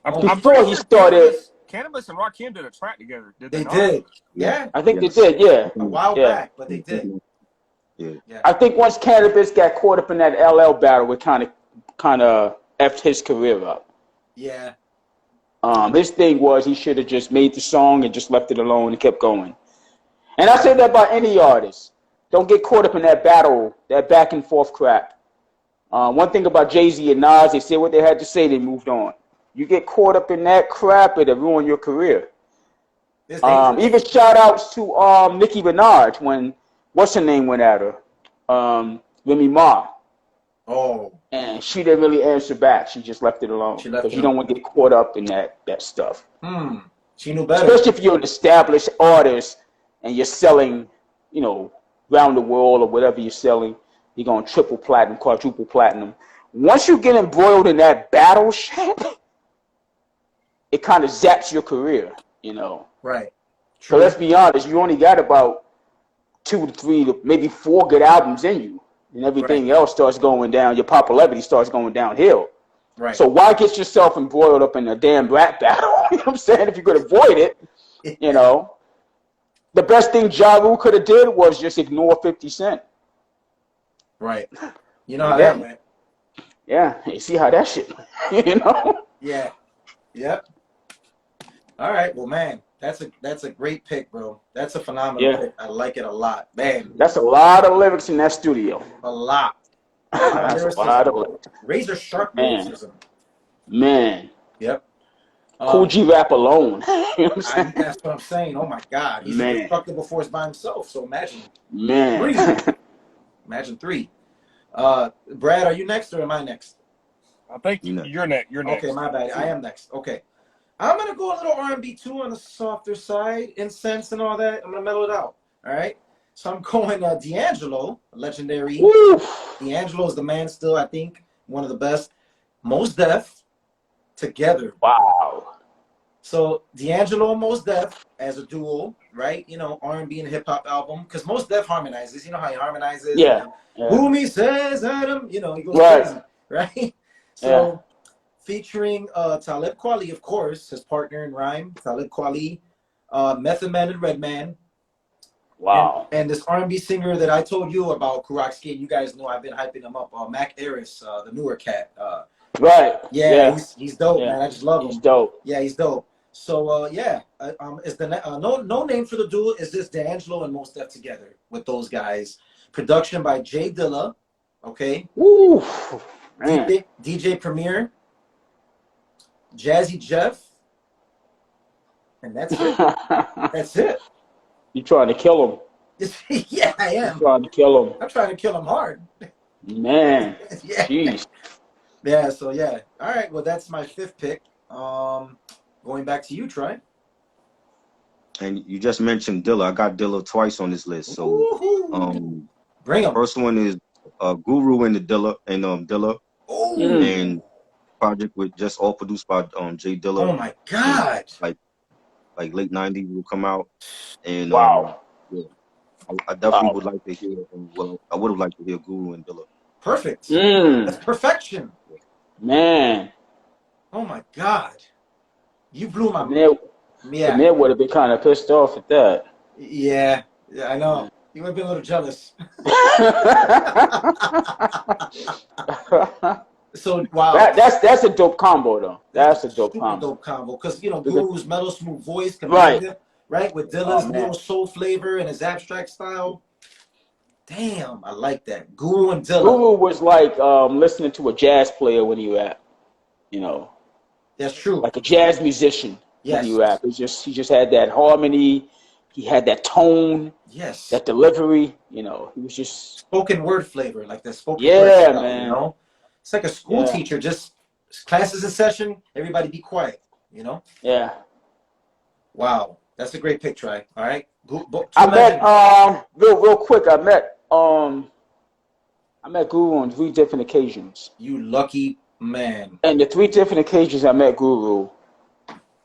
I'm Before he started, Cannabis and Rakim did a track together. Did they They not? did. Yeah. I think they did, yeah. A while back, but they did. Yeah. I think once Cannabis got caught up in that LL battle, it kind of effed his career up. Yeah. His thing was he should have just made the song and just left it alone and kept going. And I say that about any artist. Don't get caught up in that battle, that back and forth crap. One thing about Jay-Z and Nas, they said what they had to say, they moved on. You get caught up in that crap, it'll ruin your career. Even shout outs to Nicki Minaj when what's her name went at her, Remy Ma. Oh. And she didn't really answer back. She just left it alone because you don't want to get caught up in that stuff. She knew better. Especially if you're an established artist and you're selling, you know, around the world or whatever you're selling. You're going triple platinum, quadruple platinum. Once you get embroiled in that battle shit, it kind of zaps your career, you know. Right. So let's be honest, you only got about 2 to 3 to maybe 4 good albums in you, and everything else starts going down. Your popularity starts going downhill. Right. So why get yourself embroiled up in a damn rap battle? You know what I'm saying? If you could avoid it, you know. The best thing Ja Rule could have did was just ignore 50 Cent. Right. You know how that went. Yeah, you see how that shit went, you know? Yeah. Yep. All right. Well, man, that's a great pick, bro. That's a phenomenal pick. I like it a lot. Man. That's a lot of lyrics in that studio. A lot. That's a lot of lyrics. Razor sharp lyricism. Man. Yep. Cool G rap alone. You know what I'm saying? That's what I'm saying. Oh my God. He's indestructible force by himself. So imagine. Man. 3. Imagine 3. Brad, are you next or am I next? I think you're next. You're next. Okay, my bad. I am next. Okay. I'm going to go a little R&B too on the softer side, incense and all that. I'm going to mellow it out. All right. So I'm going D'Angelo, legendary. Woo. D'Angelo is the man still, I think, one of the best. Mos Def together. Wow. So D'Angelo and Mos Def as a duo, right? You know, R&B and hip hop album. Because Mos Def harmonizes. You know how he harmonizes? Yeah. Whom he says Adam, you know, he goes crazy, right? So featuring Talib Kweli, of course, his partner in rhyme, Talib Kweli, Method Man and Redman. Wow. And this R&B singer that I told you about, Kurokski, you guys know I've been hyping him up, Mac Aris, the newer cat. He's dope, man. I just love him. He's dope. Yeah, he's dope. So, is the no name for the duo is this D'Angelo and Mos Def together with those guys. Production by J Dilla, okay? Woo, DJ Premier, Jazzy Jeff, and that's it. That's it. You trying to kill him? Yeah, I am. You trying to kill him? I'm trying to kill him hard. Man, yeah. Jeez. Yeah. So yeah. All right. Well, that's my 5th pick. Going back to you, Troy. And you just mentioned Dilla. I got Dilla twice on this list. So, bring him. First one is Guru and the Dilla and project with just all produced by J Dilla. Oh my God! Like late '90s will come out, and yeah, I definitely would like to hear. Well, I would have liked to hear Guru and Dilla. Perfect. That's perfection. Man. Oh my God! You blew my mind. Yeah. The man would have been kind of pissed off at that. Yeah, I know. You would have been a little jealous. So wow, that's a dope combo though. That's a dope combo because you know Guru's mellow smooth voice combined right with Dilla's little soul flavor and his abstract style. Damn, I like that. Guru and Dilla. Guru was like listening to a jazz player when he rapped. You know, that's true. Like a jazz musician when he rapped. He just had that harmony. He had that tone. Yes. That delivery. You know, he was just spoken word flavor, like that spoken word style, man. You know, it's like a school teacher. Just classes in session. Everybody be quiet. You know. Yeah. Wow, that's a great pick, Trey. All right. I met real quick. I met Guru on 3 different occasions. You lucky man. And the 3 different occasions I met Guru,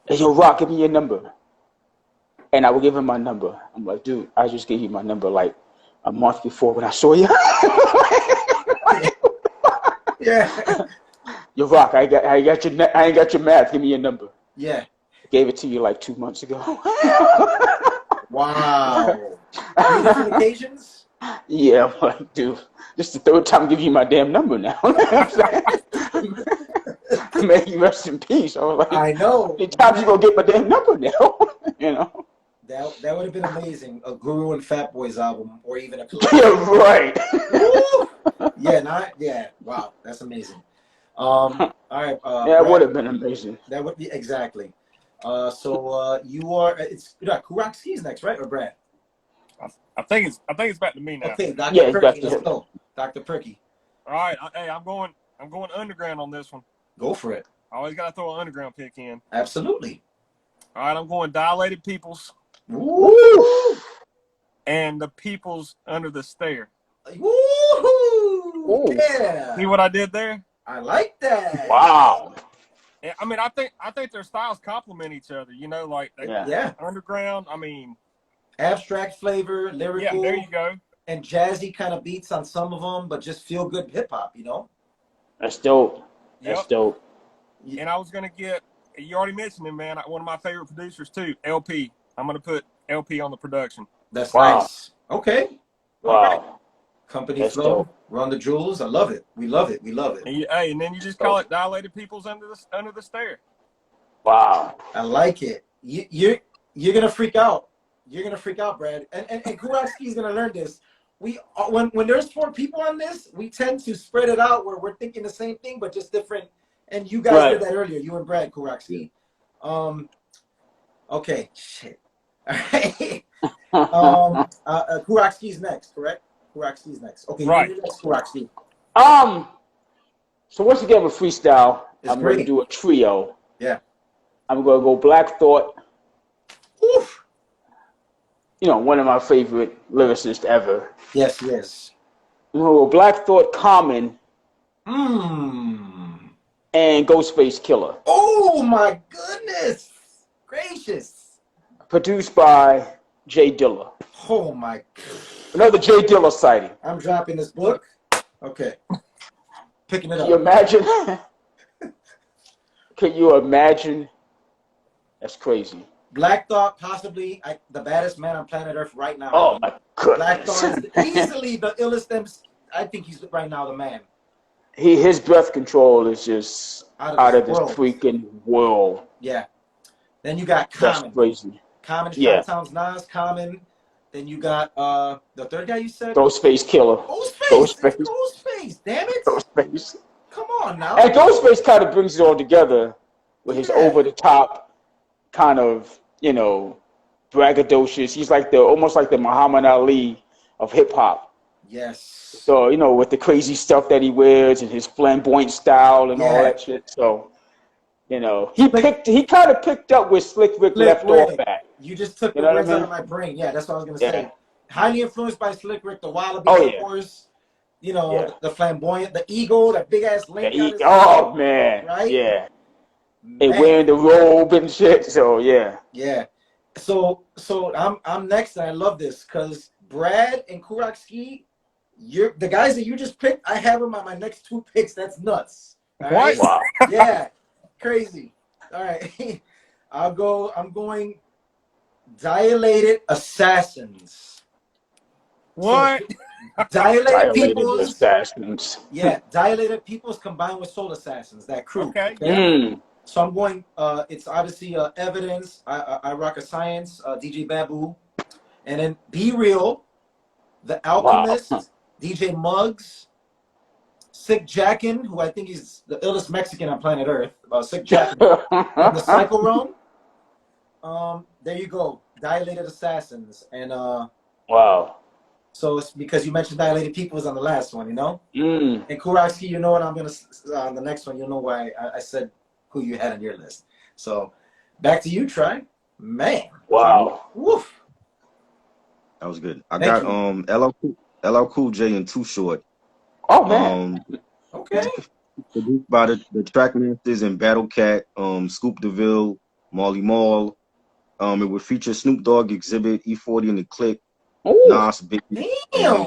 hey, yo, Rock, give me your number. And I would give him my number. I'm like, dude, I just gave you my number like a month before when I saw you. Yeah. Yo, Rock, I ain't got your math. Give me your number. Yeah. Gave it to you like 2 months ago. Wow. 3 different occasions? Yeah, I'm like, dude, this is the third time I'm giving you my damn number now. May you rest in peace. I was like, I know. How many times you gonna get my damn number now? You know? That would have been amazing. A Guru and Fat Boys album, or even a collab. Yeah, right. Yeah, wow, that's amazing. All right. Yeah, it would have been amazing. That would be exactly. So you are Kurakski's next, right, or Brad? I think it's back to me now. Okay, Dr. Yeah, Perky, let's go. Dr. Perky. All right, hey, I'm going underground on this one. Go for it. I always gotta throw an underground pick in. Absolutely. All right, I'm going Dialated Peoples. Woo! And the Peoples Under the Stair. Woo! Yeah. See what I did there? I like that. Wow. I mean, I think their styles complement each other. You know, like underground. I mean, abstract flavor, lyrical. Yeah, there you go. And jazzy kind of beats on some of them, but just feel good hip hop. You know. That's dope. That's dope. And I was gonna get. You already mentioned him, man. One of my favorite producers too, LP. I'm gonna put LP on the production. That's nice. Okay. Wow. Right. Company flow, run the jewels. I love it. We love it. We love it. And then you just call it Dialated Peoples Under the Stair. Wow. I like it. You're gonna freak out. You're gonna freak out, Brad. And Kurakski's gonna learn this. We when there's 4 people on this, we tend to spread it out where we're thinking the same thing but just different. And you guys did that earlier. You and Brad Kurakski. Okay. Shit. All right. Kurakski's next, correct? Kurakski's next. Okay. Right. Next, Kurakski. So once again with freestyle, I'm great. going to do a trio. Yeah. I'm going to go Black Thought. Oof. You know, one of my favorite lyricists ever. Yes, yes. I'm going to go Black Thought, Common. And Ghostface Killer. Oh my goodness gracious. Produced by J Dilla. Oh my. Another J Dilla sighting. I'm dropping this book. Okay. Picking it up. Can you imagine? Can you imagine? That's crazy. Black Thought, possibly the baddest man on planet Earth right now. Oh my goodness. Black Thought is easily the illest. I think he's right now the man. His breath control is just out of this freaking world. Yeah. Then you got Common. That's crazy. Common, Shot Nas, Common. Then you got the third guy you said? Ghostface Killer. Ghostface. Damn it. Ghostface. Come on now. And Ghostface kind of brings it all together with his over-the-top kind of, you know, braggadocious. He's like almost like the Muhammad Ali of hip-hop. Yes. So, you know, with the crazy stuff that he wears and his flamboyant style and all that shit. So, you know, he kind of picked up where Slick Rick left off at. You just took the words out of my brain. Yeah, that's what I was going to say. Highly influenced by Slick Rick, the Wallaby, of course. You know, the flamboyant, the ego, that big-ass link. Oh, man. Right? Yeah. And wearing the robe and shit. So, yeah. Yeah. So I'm next, and I love this because Brad and Kurakski, the guys that you just picked, I have them on my next 2 picks. That's nuts. Right? Wow. Yeah, crazy. All right, I'm going Dialated Assassins. What? So, Dialated Peoples. Assassins. Yeah, Dialated Peoples combined with Soul Assassins. That crew. Okay. So I'm going. It's obviously Evidence. I Rock a Science. DJ Babu, and then Be Real, The Alchemist, DJ Muggs, Sick Jacken, who I think he's the illest Mexican on planet Earth. Sick Jacken, and the Psycho Realm. There you go, Dialated Assassins, and wow. So it's because you mentioned Dialated Peoples on the last one, you know. And Kurakski, you know what I'm gonna on the next one. You'll know why I said who you had on your list. So back to you, Try. Man. Wow. Woof. That was good. I got LL Cool J and Too Short. Oh man. Okay. Produced by the Trackmasters and Battle Cat, Scoop DeVille, Marley Marl. It would feature Snoop Dogg, Exhibit, E40 and the Click, Nas, Big. Damn.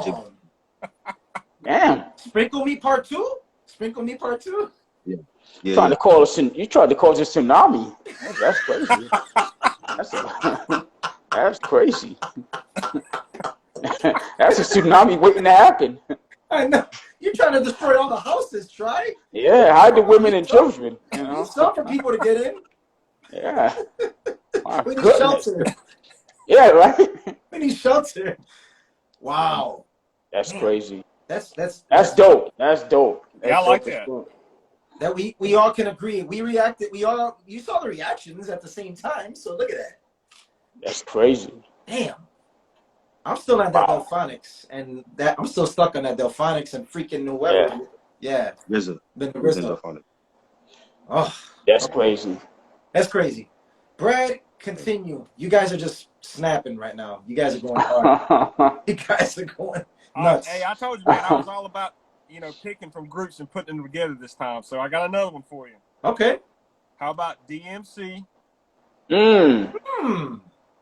Damn. Sprinkle Me Part 2? Sprinkle Me Part 2? Yeah, Trying to call us, you tried to cause a tsunami. That's crazy. That's crazy. That's a tsunami waiting to happen. I know. You're trying to destroy all the houses, try? Yeah, hide the women and children. You know, it's tough for people to get in. Yeah. My We need goodness. shelter. Yeah, right. We need shelter. Wow. That's Man. crazy. That's dope. That's dope. Yeah, I like that. That we all can agree. We reacted. You saw the reactions at the same time. So look at that. That's crazy. Damn. I'm still on that Delfonics, and I'm still stuck on that Delfonics and freaking New Weather. Yeah. RZA. RZA. Oh, that's crazy. That's crazy. Brad, continue. You guys are just snapping right now. You guys are going hard. You guys are going nuts. Hey, I told you, man, I was all about, picking from groups and putting them together this time. So I got another one for you. Okay. How about DMC?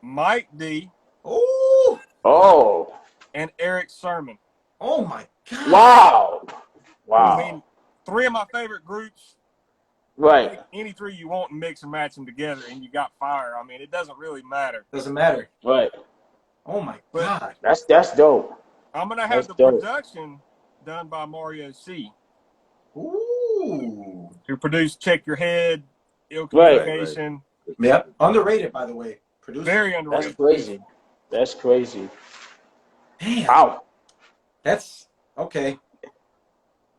Mike D. Ooh. Oh. And Erik Sermon. Oh my God. Wow. I mean, 3 of my favorite groups. Right. Any 3 you want and mix and match them together, and you got fire. I mean, it doesn't really matter. Doesn't matter. Right. Oh my God. That's dope. I'm gonna have the production done by Mario C. Ooh. Who produced Check Your Head, Ill Communication. Right. Yep. Underrated, by the way. Producer. Very underrated. That's crazy. That's crazy. Damn. Wow. That's okay.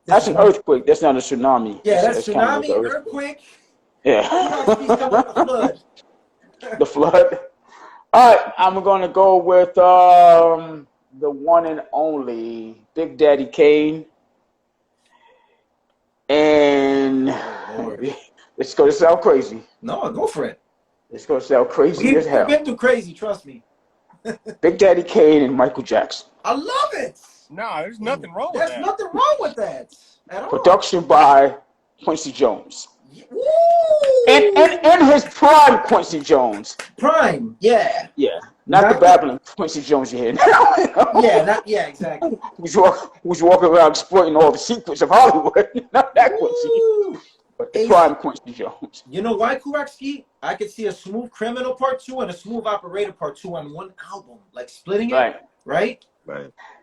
That's an earthquake. That's not a tsunami. Yeah, that's tsunami, kind of earthquake. Yeah. The flood. The flood. All right, I'm gonna go with the one and only Big Daddy Kane. And it's gonna sound crazy. No, go for it. It's gonna sound crazy as hell. We've been through crazy, trust me. Big Daddy Kane and Michael Jackson. I love it. No, there's nothing wrong with that. There's nothing wrong with that at all. Production by Quincy Jones. Woo! And his prime Quincy Jones. Prime, yeah. Yeah. Not the babbling Quincy Jones you hear now. Yeah, exactly. Who's walking around exploiting all the secrets of Hollywood. Not that Quincy. But the prime Quincy Jones. You know why, Kurakski? I could see a Smooth Criminal Part 2 and a Smooth Operator Part 2 on one album. Like splitting it. Right?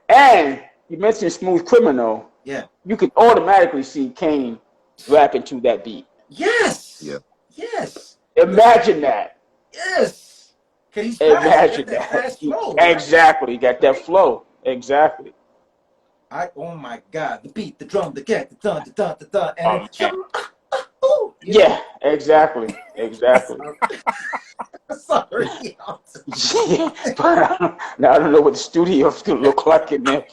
And you mentioned Smooth Criminal. Yeah. You can automatically see Kane rapping to that beat. Yes. Yeah. Yes. Imagine that. Yes. Imagine that. Fast flow, exactly. You got that flow. Exactly. Oh my God. The beat, the drum, the kick, the dun, the dun, the dun. And yeah, exactly. Exactly. Sorry. Yeah, but now I don't know what the studio's gonna look like in there.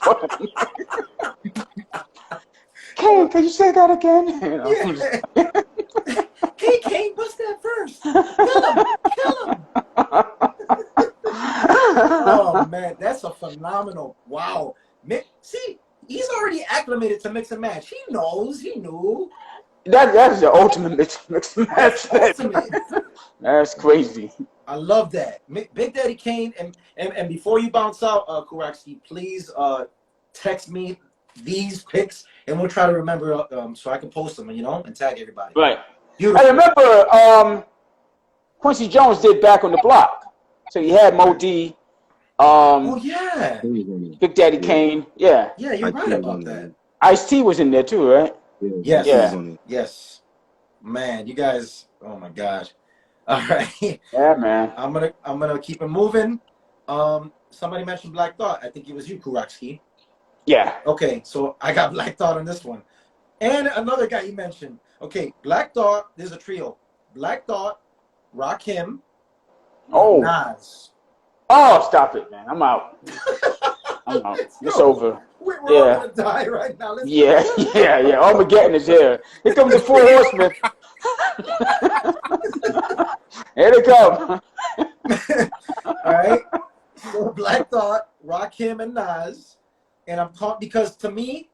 Kane, can you say that again? Kane, bust that first. Kill him. Oh man, that's a phenomenal. Wow. See, he's already acclimated to mix and match. He knew. That's the ultimate mix and match. Ultimate. That's crazy. I love that. Big Daddy Kane, and before you bounce out, Kurakski, please text me these pics, and we'll try to remember so I can post them, and tag everybody. Right. Beautiful. I remember Quincy Jones did Back on the Block. So he had Mo D. Oh yeah. Big Daddy Kane. Yeah. Yeah, you're right about that. Ice-T was in there too, right? Yes. Yeah. Yes. Man, you guys. Oh my God. All right. Yeah, man. I'm gonna keep it moving. Somebody mentioned Black Thought. I think it was you, Kurakski. Yeah. Okay, so I got Black Thought on this one. And another guy you mentioned. Okay, Black Thought, there's a trio. Black Thought, Rakim, Nas. Oh, stop it, man. I'm out. I'm out. It's over. We're all gonna die right now. Yeah. Armageddon is here. Here comes the 4 horsemen. Here they come. All right. So Black Thought, Rakim, and Nas. And I'm caught because to me,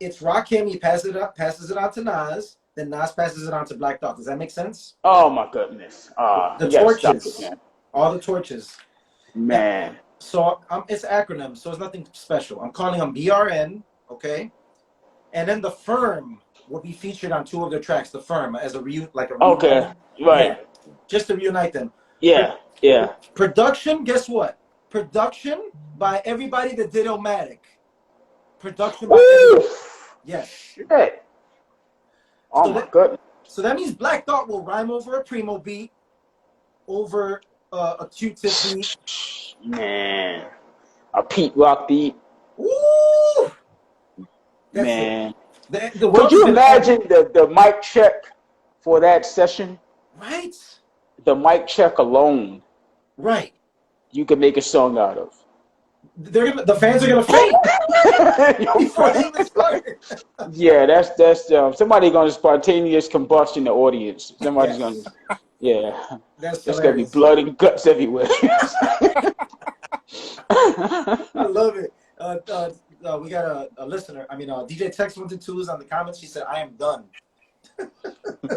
it's Rakim. He passes it on to Nas. Then Nas passes it on to Black Thought. Does that make sense? Oh my goodness. The torches. All the torches. Man. So it's an acronym, so it's nothing special. I'm calling them BRN, okay? And then the firm, will be featured on 2 of their tracks, The Firm, as a reunion. Okay, right. Yeah, just to reunite them. Yeah, yeah. Production, guess what? Production by everybody that did Illmatic. Production by everybody. Yes. Shit. Oh my goodness. So that means Black Thought will rhyme over a Primo beat, over a Q-Tip beat. Man. A Pete Rock beat. Ooh! Man. Could you imagine the mic check for that session? Right. The mic check alone. Right. You can make a song out of. The fans are gonna faint before they even start. Yeah, that's somebody gonna spontaneous combust in the audience. Somebody's gonna, That's gonna be blood and guts everywhere. I love it. We got a listener. I mean, DJ Tex 122 on the comments. She said, "I am done."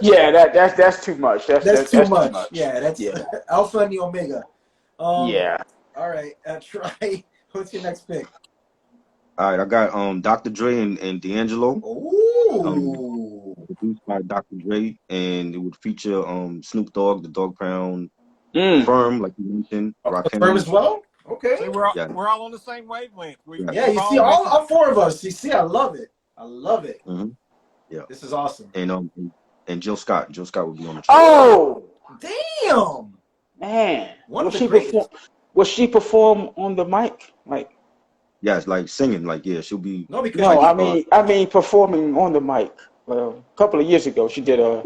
Yeah, that's too much. That's too much. Yeah, that's Alpha and the Omega. Yeah. All right, try. What's your next pick? All right, I got Dr. Dre and D'Angelo. Ooh. Produced by Dr. Dre, and it would feature Snoop Dogg, the Dog Pound, Firm, like you mentioned, Firm as well. Okay. See, we're all on the same wavelength. You see, all 4 of us. You see, I love it. I love it. Mm-hmm. Yeah, this is awesome. And Jill Scott. Jill Scott will be on the track. Oh, damn, man! Will she perform on the mic? Like, yes, like singing. Like, yeah, she'll be. No, I mean performing on the mic. Well, a couple of years ago, she did a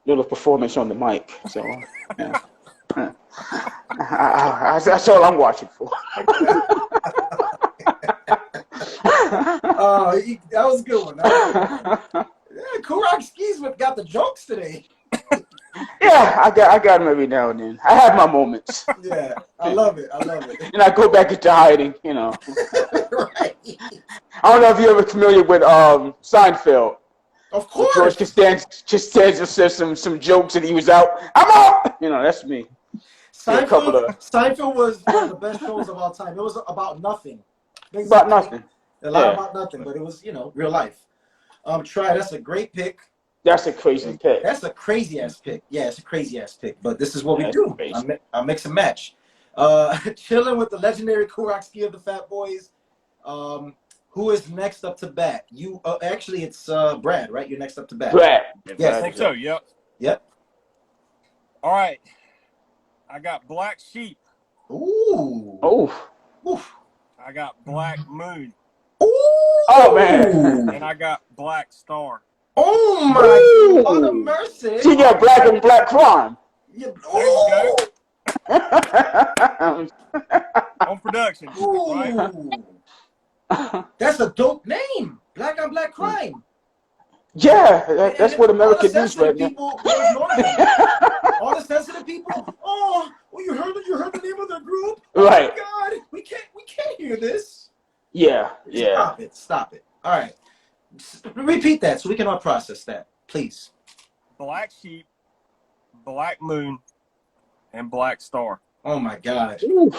little performance on the mic. So, yeah. That's all I'm watching for. That was a good one. Yeah, Kurok Skis got the jokes today. Yeah, I got them every now and then. I have my moments. Yeah, I love it. And I go back into hiding, you know. Right. I don't know if you're ever familiar with Seinfeld. Of course. George Costanza says some jokes and he was out. I'm out. You know, that's me. Seinfeld was one of the best shows of all time. It was about nothing. Basically, about nothing. A lot about nothing, but it was, real life. That's a great pick. That's a crazy pick. That's a crazy ass pick. Yeah, it's a crazy ass pick. But this is what we do. I mix and match. Chilling with the legendary Kurok Ski of the Fat Boys. Who is next up to bat? You actually, it's Brad, right? You're next up to bat. Brad. Yes, I think so. Yep. All right. I got Black Sheep. Ooh. Oh. Oof. I got Black Moon. Ooh. Oh man. And I got Black Star. Oh my God of mercy. She got Black and Black Crime. Yeah. There you go. On production. Right? That's a dope name. Black on Black Crime. Yeah, that's what America needs right now. All the sensitive people. Oh, well, you heard the name of the group. Right. Oh my God, we can't hear this. Yeah. Stop it. All right, repeat that so we can all process that, please. Black Sheep, Black Moon, and Black Star. Oh my God. Ooh,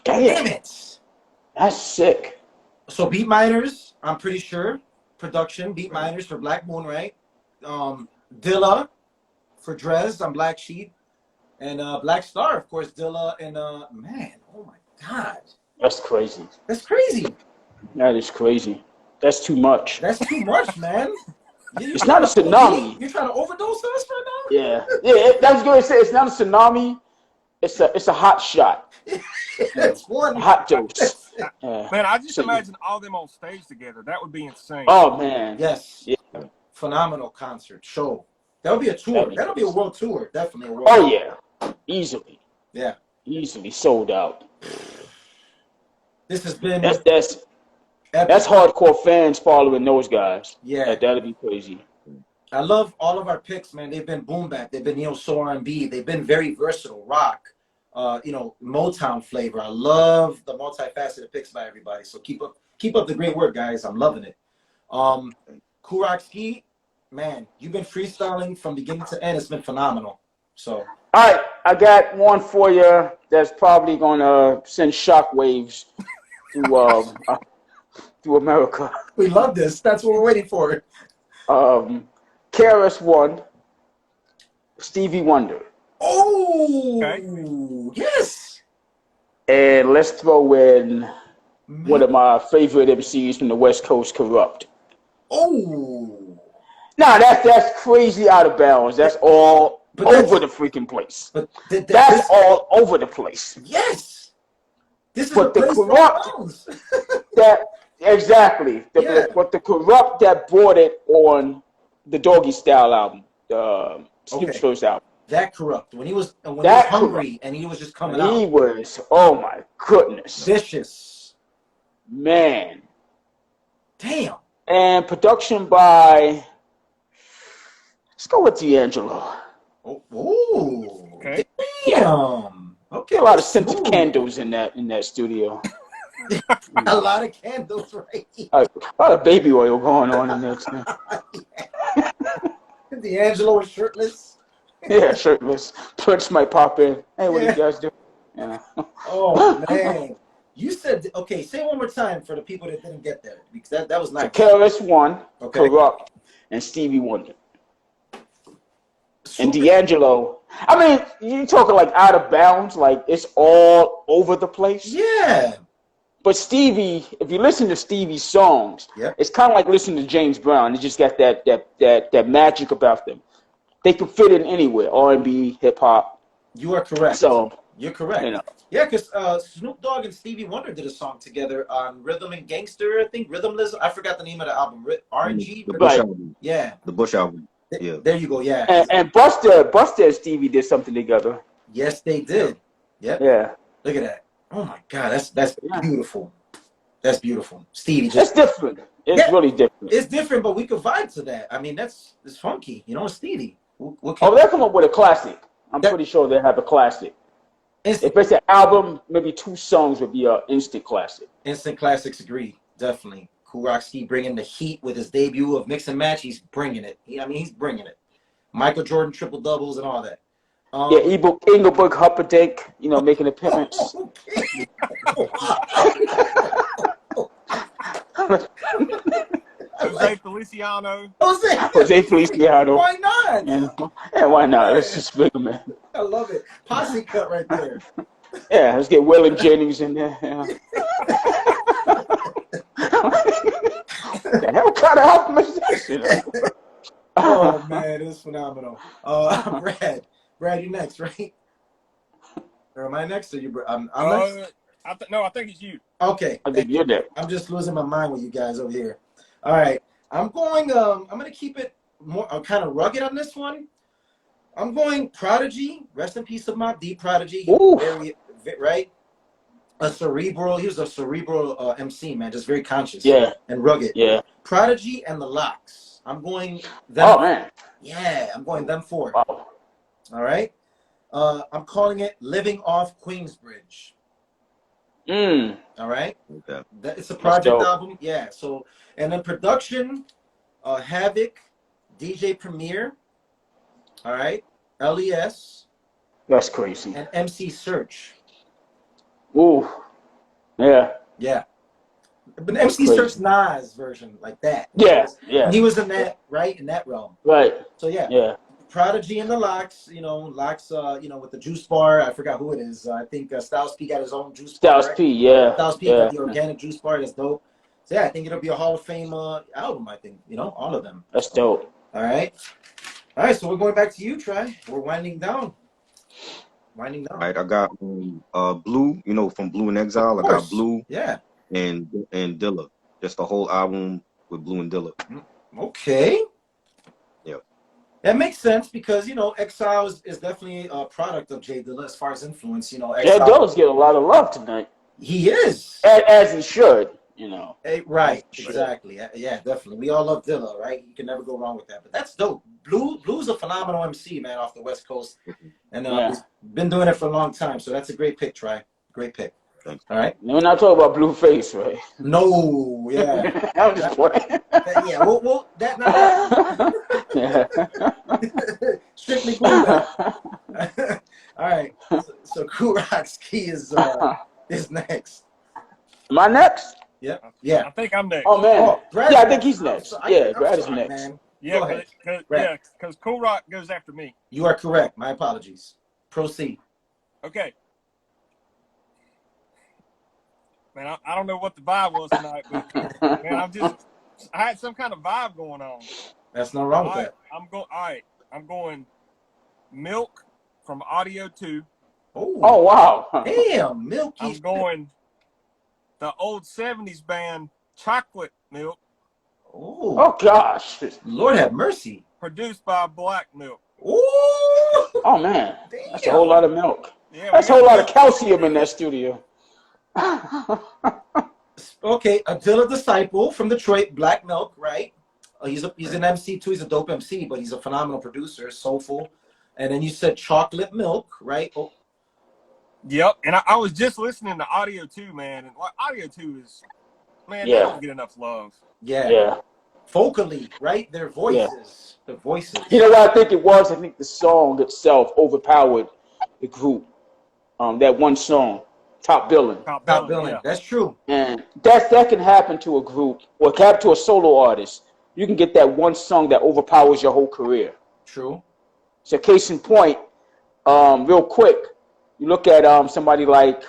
damn it. That's sick. So Beat Miners, I'm pretty sure. Production, Beat Miners for Black Moon, right? Dilla for Drez on Black Sheep. And Black Star, of course, Dilla and man, oh my God. That's crazy. That's crazy. That is crazy. That's too much. That's too much, man. It's not a tsunami. You're trying to overdose us right now? Yeah. That's good to say. It's not a tsunami. It's a hot shot. It's one hot dose. Man, I just imagine all them on stage together. That would be insane. Oh man. Yes. Yeah. Phenomenal concert show. That would be a tour. That'll be a world tour. Definitely a world tour. Yeah. Easily. Yeah. Easily sold out. This has been that's hardcore fans following those guys. Yeah. That'll be crazy. I love all of our picks, man. They've been boom bap. They've been soul R&B. They've been very versatile. Rock. Motown flavor. I love the multifaceted picks by everybody. So keep up the great work, guys. I'm loving it. Kurok Ski, man, you've been freestyling from beginning to end. It's been phenomenal. So all right, I got one for you that's probably gonna send shockwaves through America. We love this. That's what we're waiting for. KRS-One, Stevie Wonder. Oh, Okay. yes. And let's throw in one of my favorite MCs from the West Coast, Corrupt. Oh. Nah, that's crazy out of bounds. That's all over the freaking place. But that's all over the place. Yes. This is but the Corrupt that exactly. But the Corrupt that brought it on the Doggy Style album, Snoop's first album. That Corrupt when he was hungry and he was just coming out. He was, oh my goodness, vicious, man. Damn. And production by, let's go with D'Angelo. Oh, okay. Damn. Okay. A lot of scented candles in that studio. A lot of candles, right? A lot of baby oil going on in there too. D'Angelo was shirtless. Yeah, shirtless. Prince might pop in. Hey, what do you guys do? Yeah. Oh man. You said, okay, say it one more time for the people that didn't get there, because that was nice. KRS-One, Corrupt, and Stevie Wonder. And D'Angelo. I mean, you talking like out of bounds, like it's all over the place. Yeah. But Stevie, if you listen to Stevie's songs, it's kind of like listening to James Brown. They just got that magic about them. They can fit in anywhere, R&B, hip hop. You are correct. So you're correct. You know. Yeah, because Snoop Dogg and Stevie Wonder did a song together on Rhythm and Gangster, I think. Rhythmless. I forgot the name of the album. R&G. The Bush album. Yeah. The Bush album. Yeah. There you go. Yeah. And Buster and Stevie did something together. Yes, they did. Yep. Yeah. Look at that. Oh my God, that's beautiful. That's beautiful. Stevie. That's different. It's really different. It's different, but we could vibe to that. I mean, it's funky. You know, it's Stevie. They'll come up with a classic. I'm pretty sure they'll have a classic. If it's an album, maybe 2 songs would be an instant classic. Instant classics, agreed. Definitely. Kool Rock-Ski bringing the heat with his debut of Mix and Match. He's bringing it. He's bringing it. Michael Jordan triple doubles and all that. Engelberg Humperdinck, making an appearance. Jose Feliciano. Jose Feliciano. Why not? Yeah, why not? Let's just bring him in. I love it. Posse cut right there. Yeah, let's get Waylon Jennings in there. Yeah. The hell kind of Alchemist is this? Oh man, it's phenomenal. Brad, you next, right? Or am I next? Or you? I'm next. No, I think it's you. Okay. I think you're next. I'm just losing my mind with you guys over here. All right, I'm going. I'm gonna keep it more. I'm kind of rugged on this one. I'm going Prodigy. Rest in peace of Mobb Deep. Prodigy. Right. He was a cerebral MC, man. Just very conscious. Yeah. And rugged. Yeah. Prodigy and the Locks. I'm going them. Oh man. Yeah, I'm going them 4. Wow. All right. I'm calling it Living Off Queensbridge. All right. Okay. It's a project album. Yeah. So, and then production, Havoc, DJ Premier. All right. LES. That's crazy. And MC Search. Ooh. Yeah. Yeah. But MC Search Nas version like that. Yeah. Yeah. He was in that, right? In that realm. Right. So yeah. Yeah. Prodigy and the Locks, Locks, with the juice bar. I forgot who it is. I think Styles P got his own juice bar. Styles P, yeah. Styles P got the organic juice bar. That's dope. So yeah, I think it'll be a Hall of Fame album. I think all of them. That's dope. All right. So we're going back to you, Trey. We're winding down. All right, I got Blue. From Blue in Exile. I got Blue. Yeah. And Dilla. Just the whole album with Blue and Dilla. Okay. Yeah. That makes sense because Exile is definitely a product of J Dilla as far as influence. Exile. J Dilla's getting a lot of love tonight. He is, as he should. Right, exactly. Yeah, definitely. We all love Dilla, right? You can never go wrong with that. But that's dope. Blue's a phenomenal MC, man, off the West Coast, and he's been doing it for a long time. So that's a great pick, Trey. Great pick. Thanks. All right. We're not talking about Blueface, right? No, yeah. I'm just playing. Yeah, well, that not. Strictly cool. All right. So Kool Rock-Ski is next. Am I next? Yeah. I think I'm next. Oh man. Brad, I think he's next. Brad is next. Man. Yeah, Go ahead. because Cool Rock goes after me. You are correct. My apologies. Proceed. Okay. Man, I don't know what the vibe was tonight, but man, I had some kind of vibe going on. That's no wrong with that. I'm going Milk from Audio 2. Oh wow. Damn, Milky. I'm going the old 70s band Chocolate Milk. Oh gosh. Lord have mercy. Produced by Black Milk. Ooh. Oh man. Damn. That's a whole lot of milk. Yeah, That's a whole lot of calcium in that studio. Okay, a Dilla disciple from Detroit, Black Milk, right? He's an MC too. He's a dope MC, but he's a phenomenal producer, soulful. And then you said Chocolate Milk, right? Oh. Yep, and I was just listening to Audio 2, man, and Audio 2 is, man, they don't get enough love. Yeah. Vocally, right? Their voices. The voices. You know what I think it was? I think the song itself overpowered the group. That one song, Top Billin'. Top Billin'. Yeah. That's true. And that can happen to a group, or it can happen to a solo artist. You can get that one song that overpowers your whole career. True. So case in point, real quick, you look at somebody like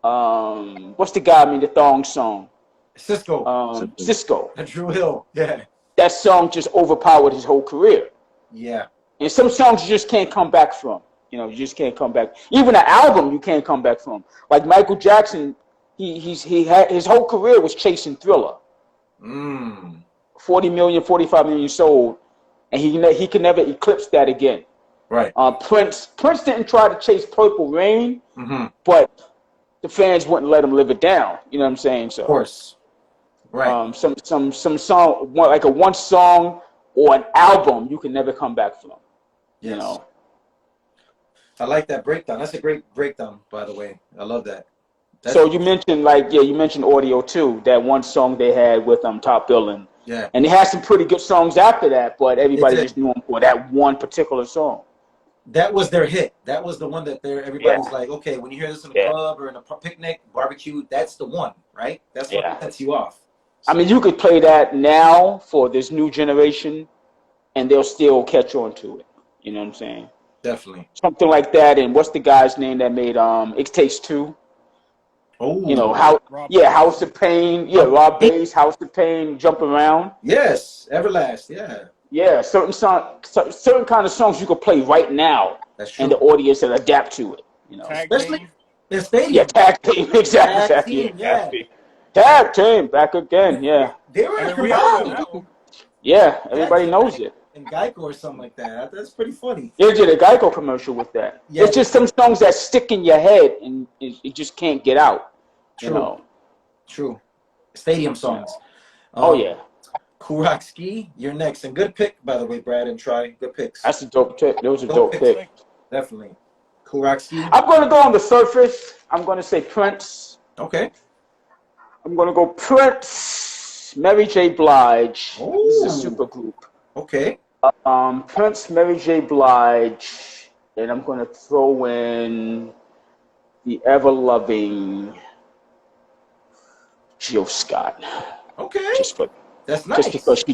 what's the guy? I mean, the thong song. Cisco. Cisco. Drew Hill. Yeah. That song just overpowered his whole career. Yeah. And some songs you just can't come back from. You know, you just can't come back. Even an album you can't come back from. Like Michael Jackson, he had his whole career was chasing Thriller. 40 million, 45 million sold, and he can never eclipse that again. Right. Prince didn't try to chase Purple Rain, but the fans wouldn't let him live it down. You know what I'm saying? So of course. Right. Some song, like a one song or an album, you can never come back from. Yes. You know. I like that breakdown. That's a great breakdown, by the way. I love that. So you mentioned you mentioned Audio 2, that one song they had with Top Billin'. Yeah. And they had some pretty good songs after that, but everybody just knew them for that one particular song. That was their hit. That was the one that everybody's like, okay, when you hear this in a club or in a picnic, barbecue, that's the one, right? That's what sets you off. So, I mean, you could play that now for this new generation, and they'll still catch on to it. You know what I'm saying? Definitely. Something like that. And what's the guy's name that made It Takes Two? Oh, you know House of Pain. Yeah, Rob Bass, House of Pain, Jump Around. Yes, Everlast. Yeah, certain kind of songs you could play right now. That's true. And the audience will adapt to it. You know, especially the stadium. Yeah, tag team. Exactly. Tag team back again. Yeah. They were Yeah, everybody knows it. And Geico or something like that. That's pretty funny. They did a Geico commercial with that. Yeah. It's just some songs that stick in your head and it just can't get out. True. You know? True. Stadium songs. Yeah. Cool Rock Ski, you're next. And good pick, by the way, Brad and Try. Good picks. That's a dope pick. Those are dope picks. Definitely. Cool Rock Ski. I'm going to go on the surface. I'm going to say Prince. Okay. I'm going to go Prince, Mary J. Blige. Ooh. This is a super group. Okay. Prince, Mary J. Blige, and I'm going to throw in the ever-loving Jill Scott. Okay. That's nice.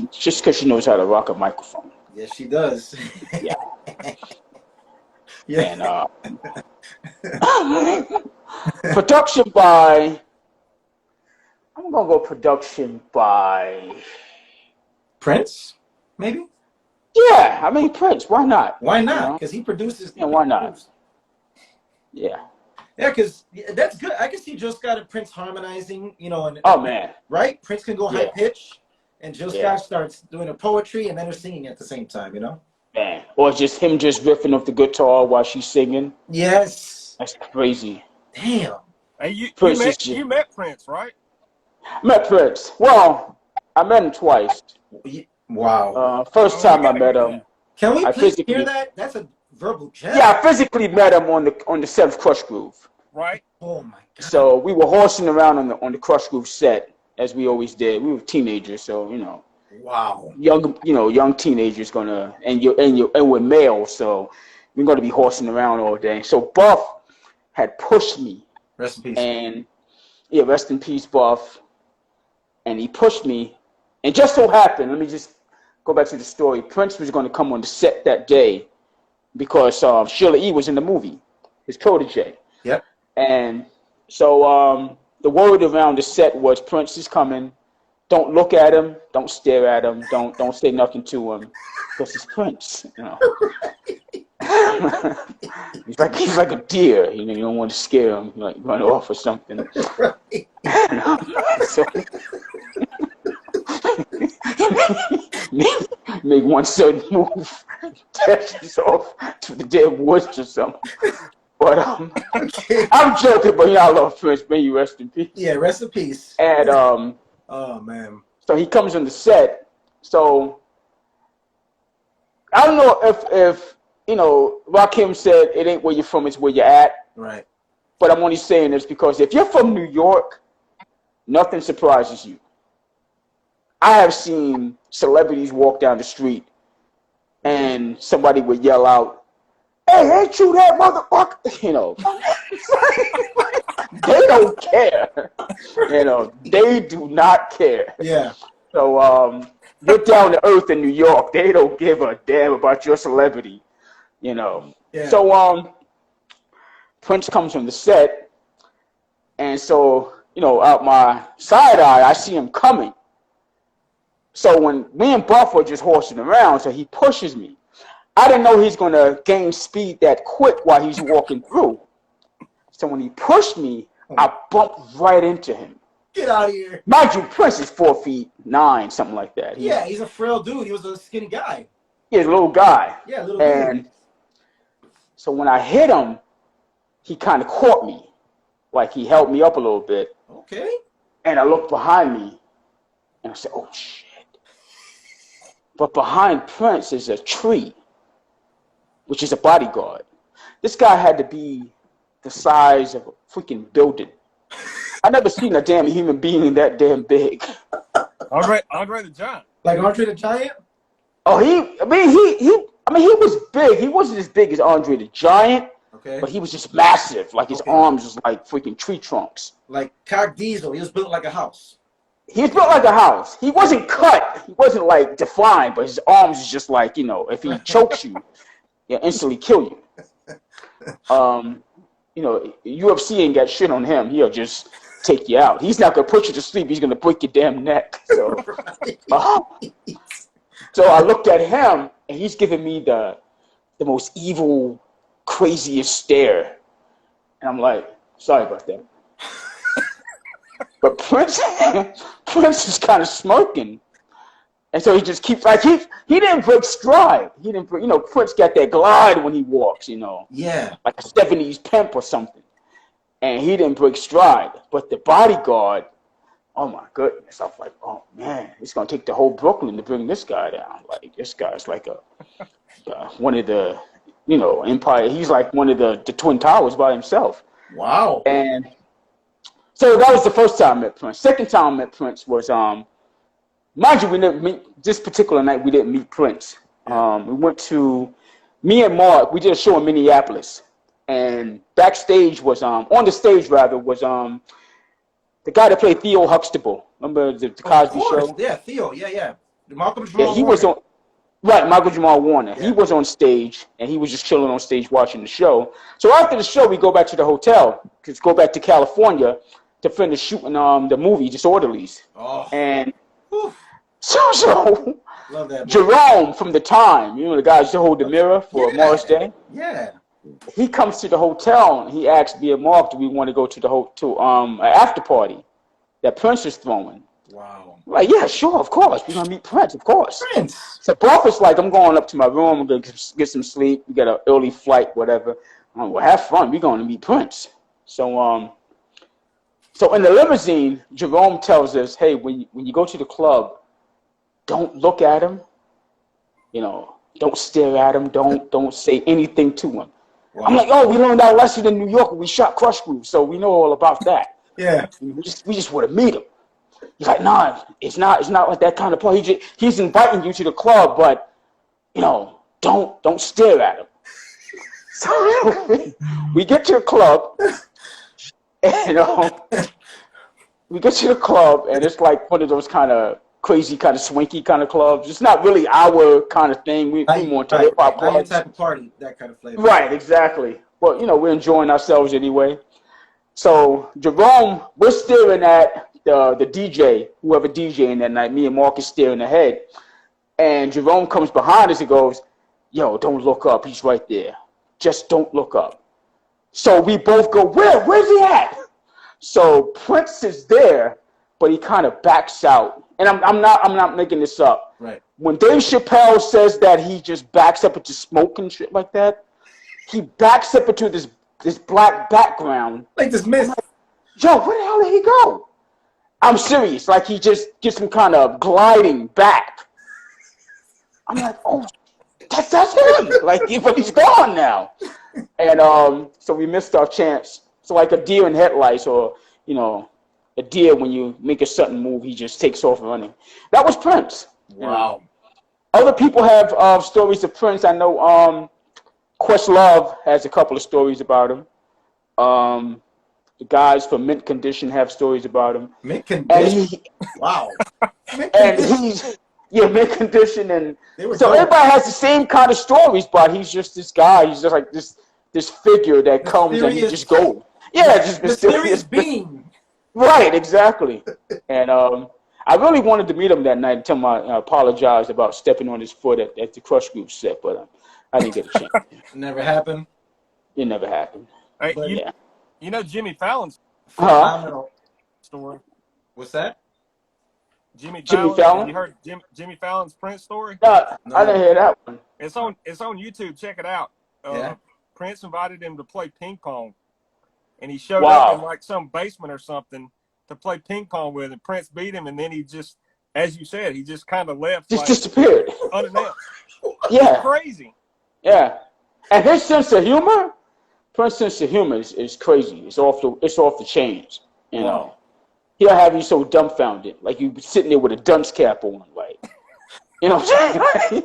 Just because she knows how to rock a microphone. Yes, she does. Yeah. Yeah. And production by. I'm gonna go production by Prince, maybe. Yeah, I mean Prince. Why not? Why not? Because he produces. Yeah, why not? Yeah. Yeah, because that's good. I can see Jill Scott and Prince harmonizing, you know. And, man. Right? Prince can go high pitch, and Jill Scott starts doing her poetry, and then they're singing at the same time, you know? Man. Or just him just riffing off the guitar while she's singing. Yes. That's crazy. Damn. Hey, you met Prince, right? Met Prince. Well, I met him twice. Wow. First time I met him. Can we please hear that? That's a verbal gem. Yeah, I physically met him on the 7th Crush Groove. Right. Oh my God. So we were horsing around on the Crush Groove set as we always did. We were teenagers, so you know. Wow. Young teenagers and we're male, so we're gonna be horsing around all day. So Buff had pushed me. Rest in peace. And rest in peace, Buff. And he pushed me, and just so happened, let me just go back to the story. Prince was going to come on the set that day because Sheila E. was in the movie, his protege. Yep. And so the word around the set was Prince is coming. Don't look at him. Don't stare at him. Don't say nothing to him because he's Prince. You know. he's like a deer. You know, you don't want to scare him. You like run off or something. Right. So, make one certain move, dashes off to the dead woods or something. But I'm joking, but I love Prince. May you rest in peace. Yeah, rest in peace. And oh man. So he comes on the set. So I don't know if you know, Rakim said it ain't where you're from, it's where you're at. Right. But I'm only saying this because if you're from New York, nothing surprises you. I have seen celebrities walk down the street and somebody would yell out, "Hey, ain't you that motherfucker?" You know. They don't care. You know, they do not care. Yeah. So you're down to earth in New York. They don't give a damn about your celebrity. You know. Yeah. So Prince comes from the set, and so, you know, out my side eye, I see him coming. So when me and Buff were just horsing around, so he pushes me. I didn't know he's going to gain speed that quick while he's walking through. So when he pushed me, I bumped right into him. Get out of here. Mind you, Prince is 4'9", something like that. Yeah, he's a frail dude. He was a skinny guy. He's a little guy. Yeah, little dude. So when I hit him, he kind of caught me. Like he held me up a little bit. Okay. And I looked behind me, and I said, "Oh, shit." But behind Prince is a tree, which is a bodyguard. This guy had to be the size of a freaking building. I never seen a damn human being that damn big. Andre the Giant. Like Andre the Giant? Oh, he was big. He wasn't as big as Andre the Giant, okay, but he was just massive. Like his arms was like freaking tree trunks. Like Cock Diesel, he was built like a house. He was built like a house. He wasn't cut. He wasn't like defined, but his arms is just like, you know, if he chokes you, he'll instantly kill you. You know, UFC ain't got shit on him. He'll just take you out. He's not gonna put you to sleep. He's gonna break your damn neck. So, so I looked at him, and he's giving me the most evil, craziest stare, and I'm like, sorry about that. But Prince is kind of smirking, and so he just keeps like he didn't break stride. He didn't break, you know, Prince got that glide when he walks, you know. Yeah. Like a 70s pimp or something. And he didn't break stride. But the bodyguard, oh my goodness. I was like, oh man, it's gonna take the whole Brooklyn to bring this guy down. Like this guy's like one of the, you know, Empire. He's like one of the Twin Towers by himself. Wow. And so that was the first time I met Prince. Second time I met Prince was mind you, we didn't meet this particular night. We didn't meet Prince. We went to me and Mark. We did a show in Minneapolis, and backstage was on the stage rather was the guy that played Theo Huxtable. Remember the Cosby Show? Yeah, Theo. Yeah. Malcolm Jamal Warner. Was on. Right, Michael Jamal Warner. Yeah. He was on stage, and he was just chilling on stage watching the show. So after the show, we go back to the hotel, go back to California to finish shooting the movie Disorderlies. Oh. And Oof. so love that movie. Jerome from the time, you know, the guy who hold the mirror for Morris Day. Yeah. He comes to the hotel and he asked me and Mark, do we want to go to an after party that Prince is throwing? Wow. Like, yeah, sure, of course. We're gonna meet Prince, of course. Prince. So Buff is like, I'm going up to my room, I'm gonna get some sleep, we got an early flight, whatever. I'm like, well, have fun, we're gonna meet Prince. So so in the limousine, Jerome tells us, hey, when you go to the club, don't look at him, you know, don't stare at him, don't say anything to him. Wow. I'm like, oh, we learned our lesson in New York when we shot Crush Groove, so we know all about that. Yeah. We just want to meet him. He's like, nah, it's not like that kind of party. He's inviting you to the club, but you know, don't stare at him. So we get to the club, and we get to the club, and it's like one of those kind of crazy kind of swanky kind of clubs. It's not really our kind of thing. We more into hip hop clubs. Not your type of party, that kind of flavor. Right, exactly. But you know, we're enjoying ourselves anyway. So Jerome, we're staring at the DJ, whoever DJing that night. Me and Marcus staring ahead, and Jerome comes behind us and goes, "Yo, don't look up. He's right there. Just don't look up." So we both go, "Where's he at?" So Prince is there, but he kind of backs out. And I'm not making this up. Right. When Dave Chappelle says that he just backs up into smoke and shit like that, he backs up into this black background. Like this mist. Yo, where the hell did he go? I'm serious. Like he just gets some kind of gliding back. I'm like, oh, that's him. Like, but he's gone now. And so we missed our chance. So like a deer in headlights, or you know, a deer when you make a sudden move, he just takes off running. That was Prince. Wow. Other people have stories of Prince. I know Questlove has a couple of stories about him. The guys from Mint Condition have stories about him. Mint Condition? Wow. Mint Condition. And so everybody has the same kind of stories, but he's just this guy. He's just like this figure that comes and he just goes. Yeah, just mysterious being. Right, exactly. And I really wanted to meet him that night and tell him I apologized about stepping on his foot at the Crush Group set, but I didn't get a chance. Never happened? It never happened. Hey, you know Jimmy Fallon's story? What's that? Jimmy Fallon? You heard Jimmy Fallon's Prince story? No, I didn't hear that one. It's on YouTube. Check it out. Yeah. Prince invited him to play ping pong, and he showed up in like some basement or something to play ping pong with, and Prince beat him, and then he just, as you said, he just kind of left. Just disappeared. Unannounced. Yeah. Crazy. Yeah. And his sense of humor, Prince's sense of humor is crazy. It's off the chains. You know, he'll have you so dumbfounded, like you sitting there with a dunce cap on, like, you know what I'm saying?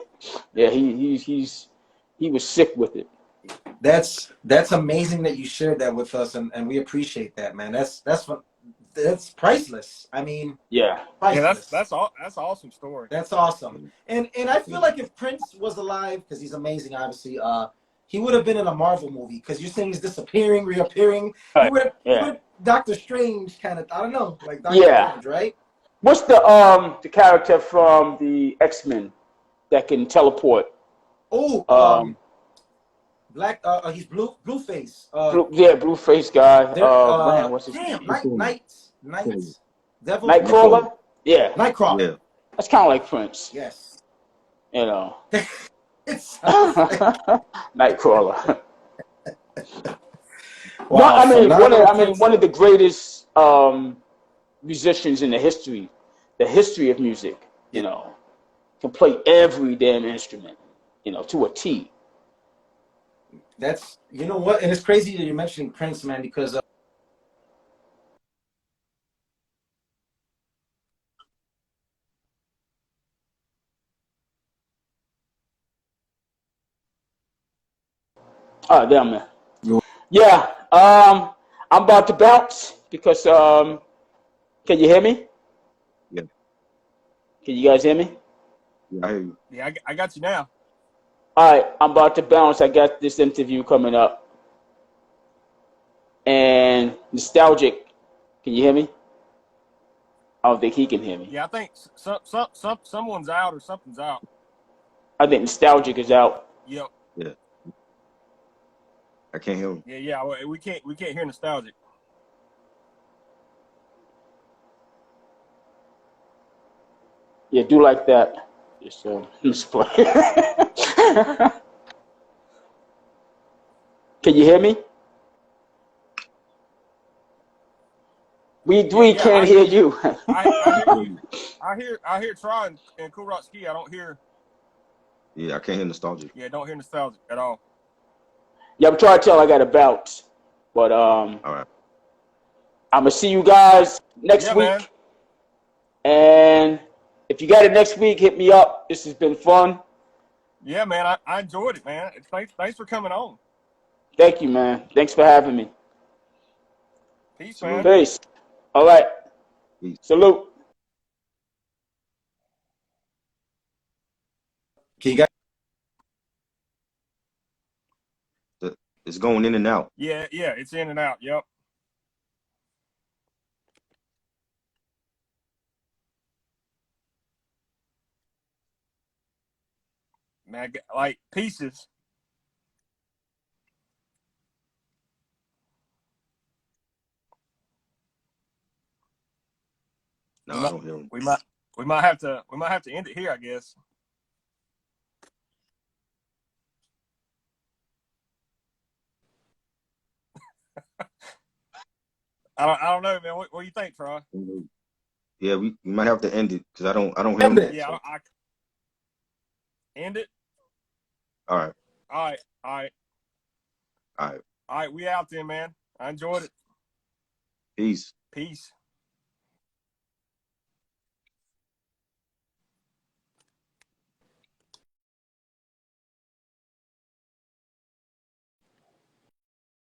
Yeah, he was sick with it. That's amazing that you shared that with us, and we appreciate that, man. That's priceless. I mean, priceless. That's awesome story. That's awesome. And I feel like if Prince was alive, because he's amazing, obviously, he would have been in a Marvel movie, because you're saying he's disappearing, reappearing. He would Doctor Strange kind of, I don't know, like Doctor Strange, right? What's the character from the X-Men that can teleport? Oh, Black, he's Blueface. Blueface guy. Man, what's his name? Knights. Devil. Nightcrawler? Yeah. Nightcrawler. Yeah. That's kind of like Prince. Yes. You know. It's Nightcrawler. Wow. One of the greatest musicians in the history of music, you know, can play every damn instrument, you know, to a T. That's, you know what, and it's crazy that you're mentioning Prince, man, because damn man. Yeah, I'm about to bounce because can you hear me? Yeah. Can you guys hear me? Yeah, I hear you. Yeah, I got you now. All right, I'm about to bounce. I got this interview coming up. And Nostalgik, can you hear me? I don't think he can hear me. Yeah, I think someone's out or something's out. I think Nostalgik is out. Yep. Yeah. I can't hear him. Yeah. We can't hear Nostalgik. Yeah, do like that. Just play. Can you hear me? We can't hear you. I hear Try and Cool Rock Ski. I don't hear. Yeah, I can't hear Nostalgik. Yeah, don't hear Nostalgik at all. Yeah, I'm trying to tell I got a bounce. But all right. I'm gonna see you guys next week. Man. And if you got it next week, hit me up. This has been fun. Yeah, man, I enjoyed it, man. Thanks for coming on. Thank you, man. Thanks for having me. Peace, man. Peace. All right. Peace. Salute. Can you guys? It's going in and out. Yeah, it's in and out. Yep. Man, like pieces. No, I don't hear him. We might have to end it here, I guess. I don't know, man. What do you think, Troy? Yeah, we might have to end it because I don't hear him. Yeah, I end it. All right. All right. All right. All right. All right. We out then, man. I enjoyed it. Peace. Peace.